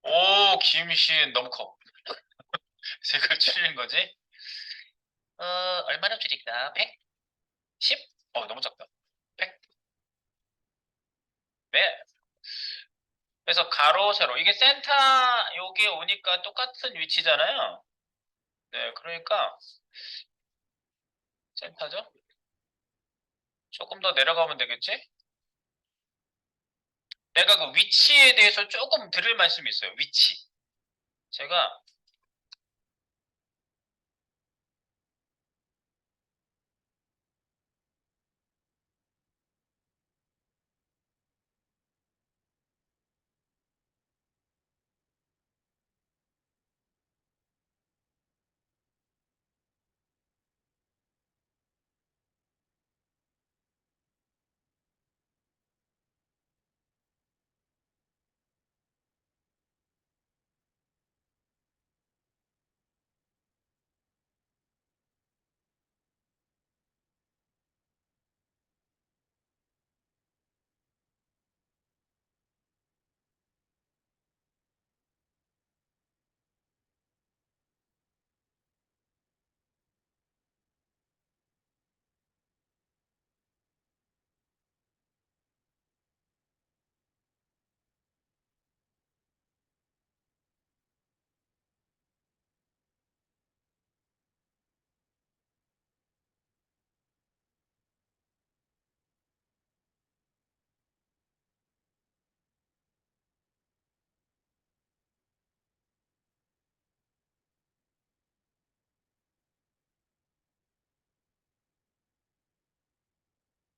오 김신 너무 커. 그걸 줄인 거지? 얼마나 줄일까? 110? 너무 작다. 100? 네. 그래서 가로, 세로. 이게 센터, 여기에 오니까 똑같은 위치잖아요. 네, 그러니까 센터죠? 조금 더 내려가면 되겠지? 내가 그 위치에 대해서 조금 드릴 말씀이 있어요. 위치. 제가,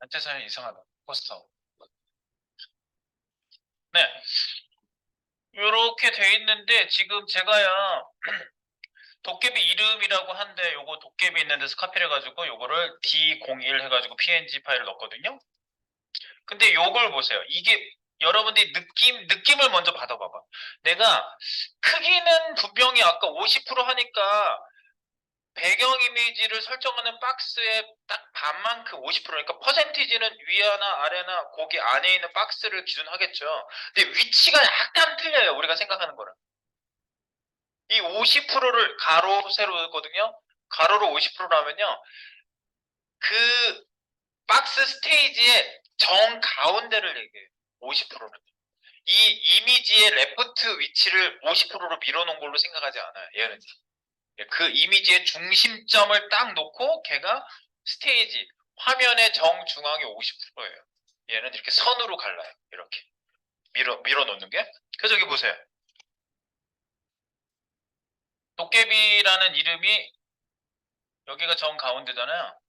전체 사진 이상하다. 포스터. 네. 요렇게 돼 있는데 지금 제가요. 도깨비 이름이라고 한데 요거 도깨비 있는 데서 카피를 해가지고 요거를 D01 해가지고 PNG 파일을 넣었거든요. 근데 요걸 보세요. 이게 여러분들이 느낌을 먼저 받아봐봐. 내가 크기는 분명히 아까 50% 하니까 배경 이미지를 설정하는 박스의 딱 반만큼 50%니까 퍼센티지는 위나 아래나 거기 안에 있는 박스를 기준하겠죠. 근데 위치가 약간 틀려요. 우리가 생각하는 거랑. 이 50%를 가로 세로거든요. 가로로 50%라면요. 그 박스 스테이지의 정 가운데를 얘기해요. 50%는. 이 이미지의 레프트 위치를 50%로 밀어놓은 걸로 생각하지 않아요. 얘는. 그 이미지의 중심점을 딱 놓고 걔가 스테이지, 화면의 정중앙이 50%예요. 얘는 이렇게 선으로 갈라요. 이렇게. 밀어놓는 게. 그래서 여기 보세요. 도깨비라는 이름이 여기가 정 가운데잖아요.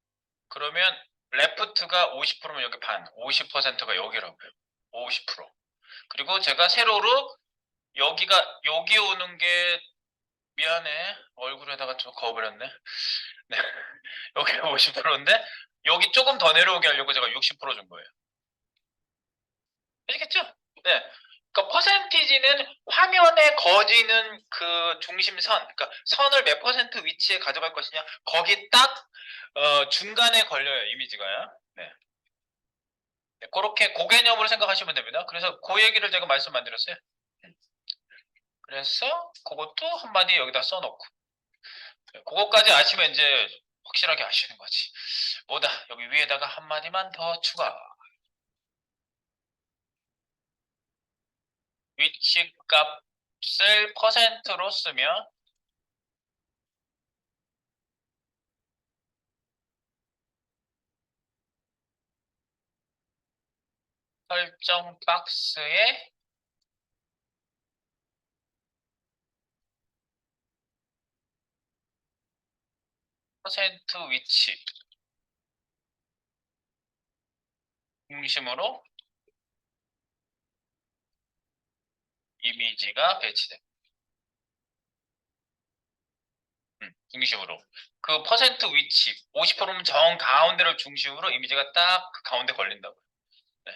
그러면 레프트가 50%면 여기 반, 50%가 여기라고요. 50%. 그리고 제가 세로로 여기 오는 게 미안해. 얼굴에다가 좀 그어버렸네. 네. 여기 50%인데 여기 조금 더 내려오게 하려고 제가 60%준 거예요. 아시겠죠? 네. 그러니까 퍼센티지는 화면에 거지는 그 중심선, 그러니까 선을 몇 퍼센트 위치에 가져갈 것이냐, 거기 딱 중간에 걸려요, 이미지가요. 네. 네, 그렇게 그 개념으로 생각하시면 됩니다. 그래서 그 얘기를 제가 말씀 안 드렸어요. 그래서 그것도 한마디 여기다 써놓고 네, 그것까지 아시면 이제 확실하게 아시는 거지. 뭐다 여기 위에다가 한마디만 더 추가. 위치 값을 퍼센트로 쓰면 설정 박스의 퍼센트 위치 중심으로 이미지가 배치됩니다. 중심으로. 그 퍼센트 위치 50%면 정 가운데를 중심으로 이미지가 딱 그 가운데 걸린다고. 네.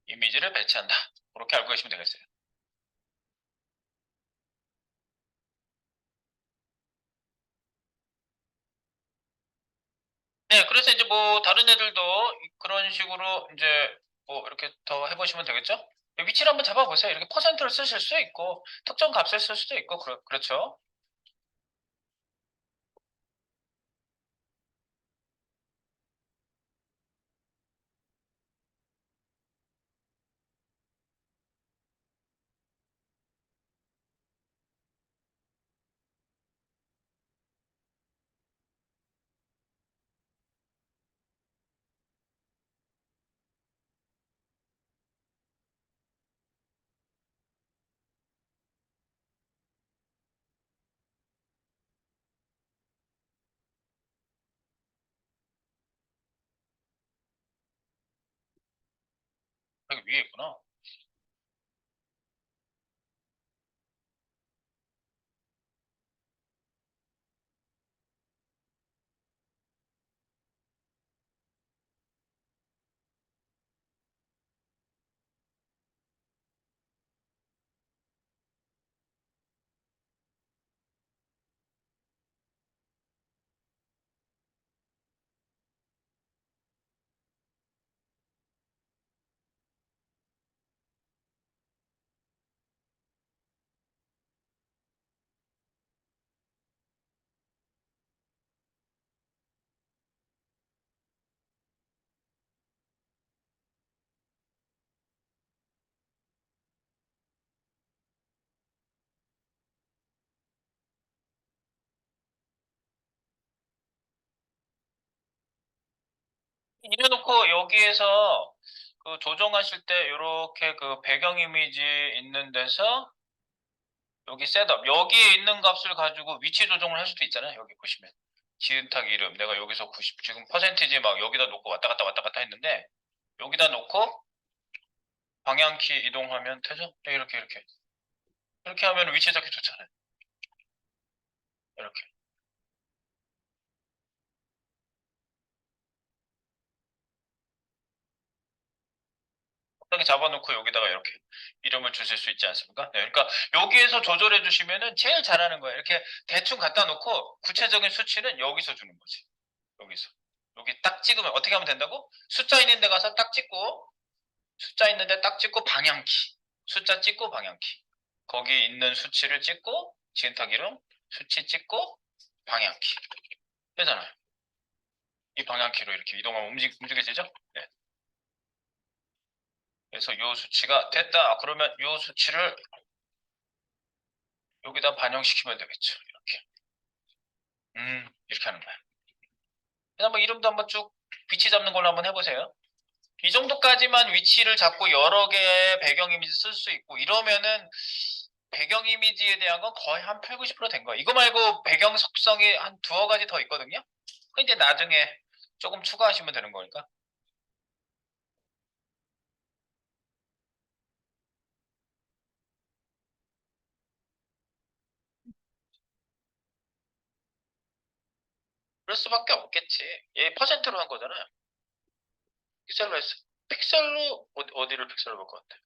이미지를 배치한다. 그렇게 알고 계시면 되겠어요. 네, 그래서 이제 뭐 다른 애들도 그런 식으로 이제 뭐 이렇게 더 해보시면 되겠죠? 위치를 한번 잡아보세요. 이렇게 퍼센트를 쓰실 수 있고 특정 값을 쓸 수도 있고 그렇죠. 여기 위에 있구나. 이래놓고 여기에서 그 조정하실 때 이렇게 그 배경 이미지 있는 데서 여기 셋업 여기에 있는 값을 가지고 위치 조정을 할 수도 있잖아요. 여기 보시면 지은탁 이름 내가 여기서 90 지금 퍼센티지 막 여기다 놓고 왔다 갔다 했는데 여기다 놓고 방향키 이동하면 되죠? 네, 이렇게 하면 위치 잡기 좋잖아요. 이렇게. 이렇게 잡아놓고 여기다가 이렇게 이름을 주실 수 있지 않습니까? 네, 그러니까 여기에서 조절해 주시면은 제일 잘하는 거예요. 이렇게 대충 갖다 놓고 구체적인 수치는 여기서 주는 거지. 여기서. 여기 딱 찍으면 어떻게 하면 된다고? 숫자 있는 데 가서 딱 찍고 숫자 있는데 딱 찍고 방향키. 숫자 찍고 방향키. 거기 있는 수치를 찍고 지은탁 이름 수치 찍고 방향키. 되잖아요. 이 방향키로 이렇게 이동하면 움직여지죠? 네. 그래서 요 수치가 됐다. 그러면 요 수치를 여기다 반영시키면 되겠죠. 이렇게. 이렇게 하는 거야. 그래서 한번 이름도 한번 쭉 위치 잡는 걸로 한번 해보세요. 이 정도까지만 위치를 잡고 여러 개의 배경 이미지 쓸 수 있고 이러면은 배경 이미지에 대한 건 거의 한 8, 90%된 거예요. 이거 말고 배경 속성이 한 두어 가지 더 있거든요. 그 이제 나중에 조금 추가하시면 되는 거니까. 그럴 수밖에 없겠지. 얘 퍼센트로 한 거잖아요. 픽셀로 했어. 픽셀로 어디를 픽셀로 볼 것 같아?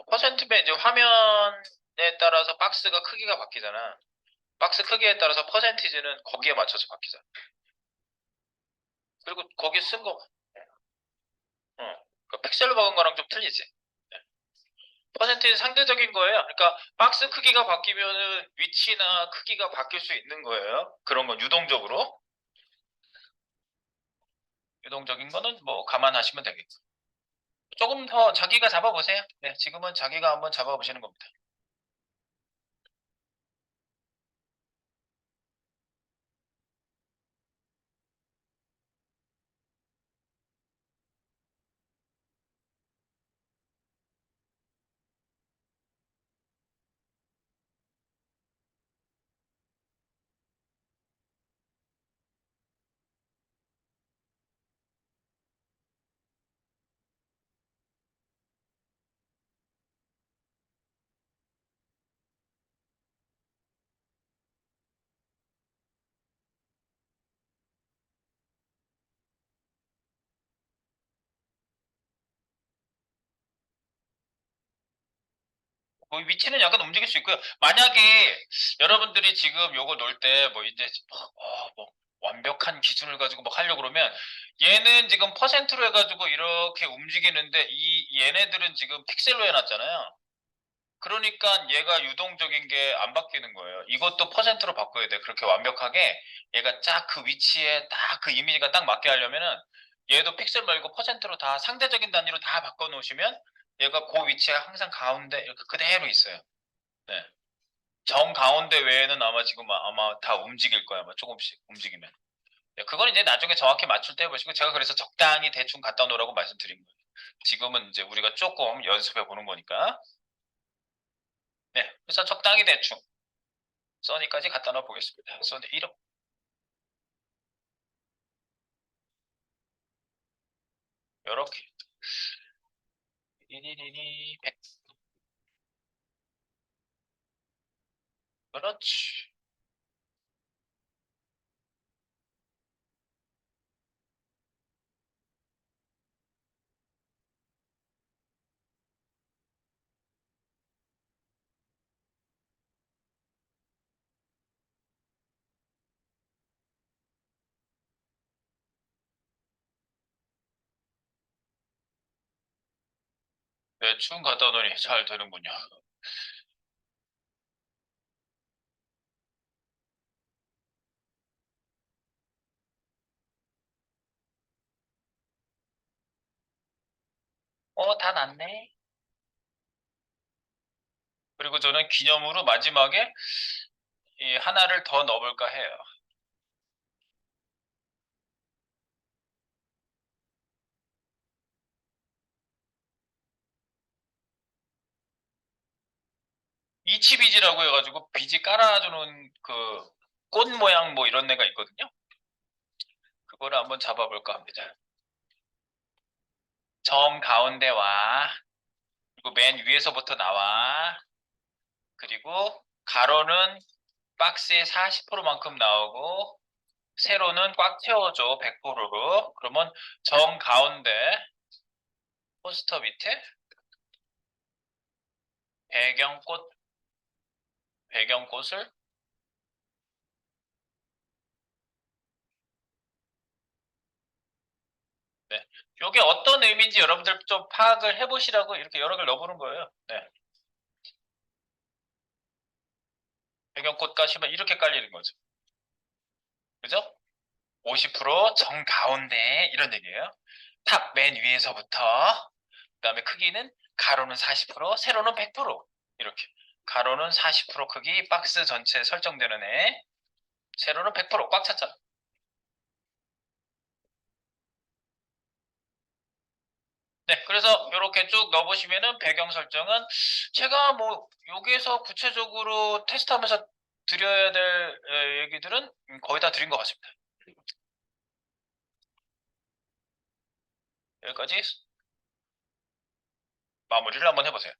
퍼센트면 이제 화면에 따라서 박스가 크기가 바뀌잖아. 박스 크기에 따라서 퍼센티지는 거기에 맞춰서 바뀌잖아. 그리고 거기 쓴 거, 그 픽셀로 박은 거랑 좀 틀리지. 네. 퍼센티지 상대적인 거예요. 그러니까 박스 크기가 바뀌면은 위치나 크기가 바뀔 수 있는 거예요. 그런 건 유동적으로. 유동적인 거는 뭐 감안하시면 되겠고. 조금 더 자기가 잡아보세요. 네, 지금은 자기가 한번 잡아보시는 겁니다. 뭐 위치는 약간 움직일 수 있고요. 만약에 여러분들이 지금 요거 놓을 때 뭐 이제 뭐 완벽한 기준을 가지고 뭐 하려고 그러면 얘는 지금 퍼센트로 해가지고 이렇게 움직이는데 이 얘네들은 지금 픽셀로 해놨잖아요. 그러니까 얘가 유동적인 게 안 바뀌는 거예요. 이것도 퍼센트로 바꿔야 돼. 그렇게 완벽하게 얘가 딱 그 위치에 딱 그 이미지가 딱 맞게 하려면은 얘도 픽셀 말고 퍼센트로 다 상대적인 단위로 다 바꿔 놓으시면 얘가 그 위치에 항상 가운데 이렇게 그대로 있어요. 네. 정 가운데 외에는 아마 지금 아마 다 움직일 거야. 아마 조금씩 움직이면. 네, 그건 이제 나중에 정확히 맞출 때 해보시고 제가 그래서 적당히 대충 갖다 놓으라고 말씀드린 거예요. 지금은 이제 우리가 조금 연습해 보는 거니까. 네. 그래서 적당히 대충 써니까지 갖다 놓아 보겠습니다. 써니 이름. 요렇게. 리리리리 100. 그렇지. 대충 갖다 놓으니 잘 되는군요. 다 났네. 그리고 저는 기념으로 마지막에 이 하나를 더 넣어볼까 해요. 이치비지라고 해가지고 비지 깔아주는 그 꽃 모양 뭐 이런 애가 있거든요. 그거를 한번 잡아볼까 합니다. 정 가운데와 그리고 맨 위에서부터 나와. 그리고 가로는 박스의 40%만큼 나오고 세로는 꽉 채워줘 100%로. 그러면 정 가운데 포스터 밑에 배경꽃을 네. 이게 어떤 의미인지 여러분들 좀 파악을 해보시라고 이렇게 여러 개를 넣어보는 거예요. 네. 배경꽃 까시면 이렇게 깔리는 거죠. 그죠? 50% 정가운데 이런 얘기예요. 탑 맨 위에서부터 그다음에 크기는 가로는 40%, 세로는 100% 이렇게. 가로는 40% 크기 박스 전체에 설정되는 애. 세로는 100%꽉 찼잖아. 네, 그래서 이렇게 쭉 넣어보시면은 배경 설정은 제가 뭐 여기에서 구체적으로 테스트하면서 드려야 될 얘기들은 거의 다 드린 것 같습니다. 여기까지 마무리를 한번 해보세요.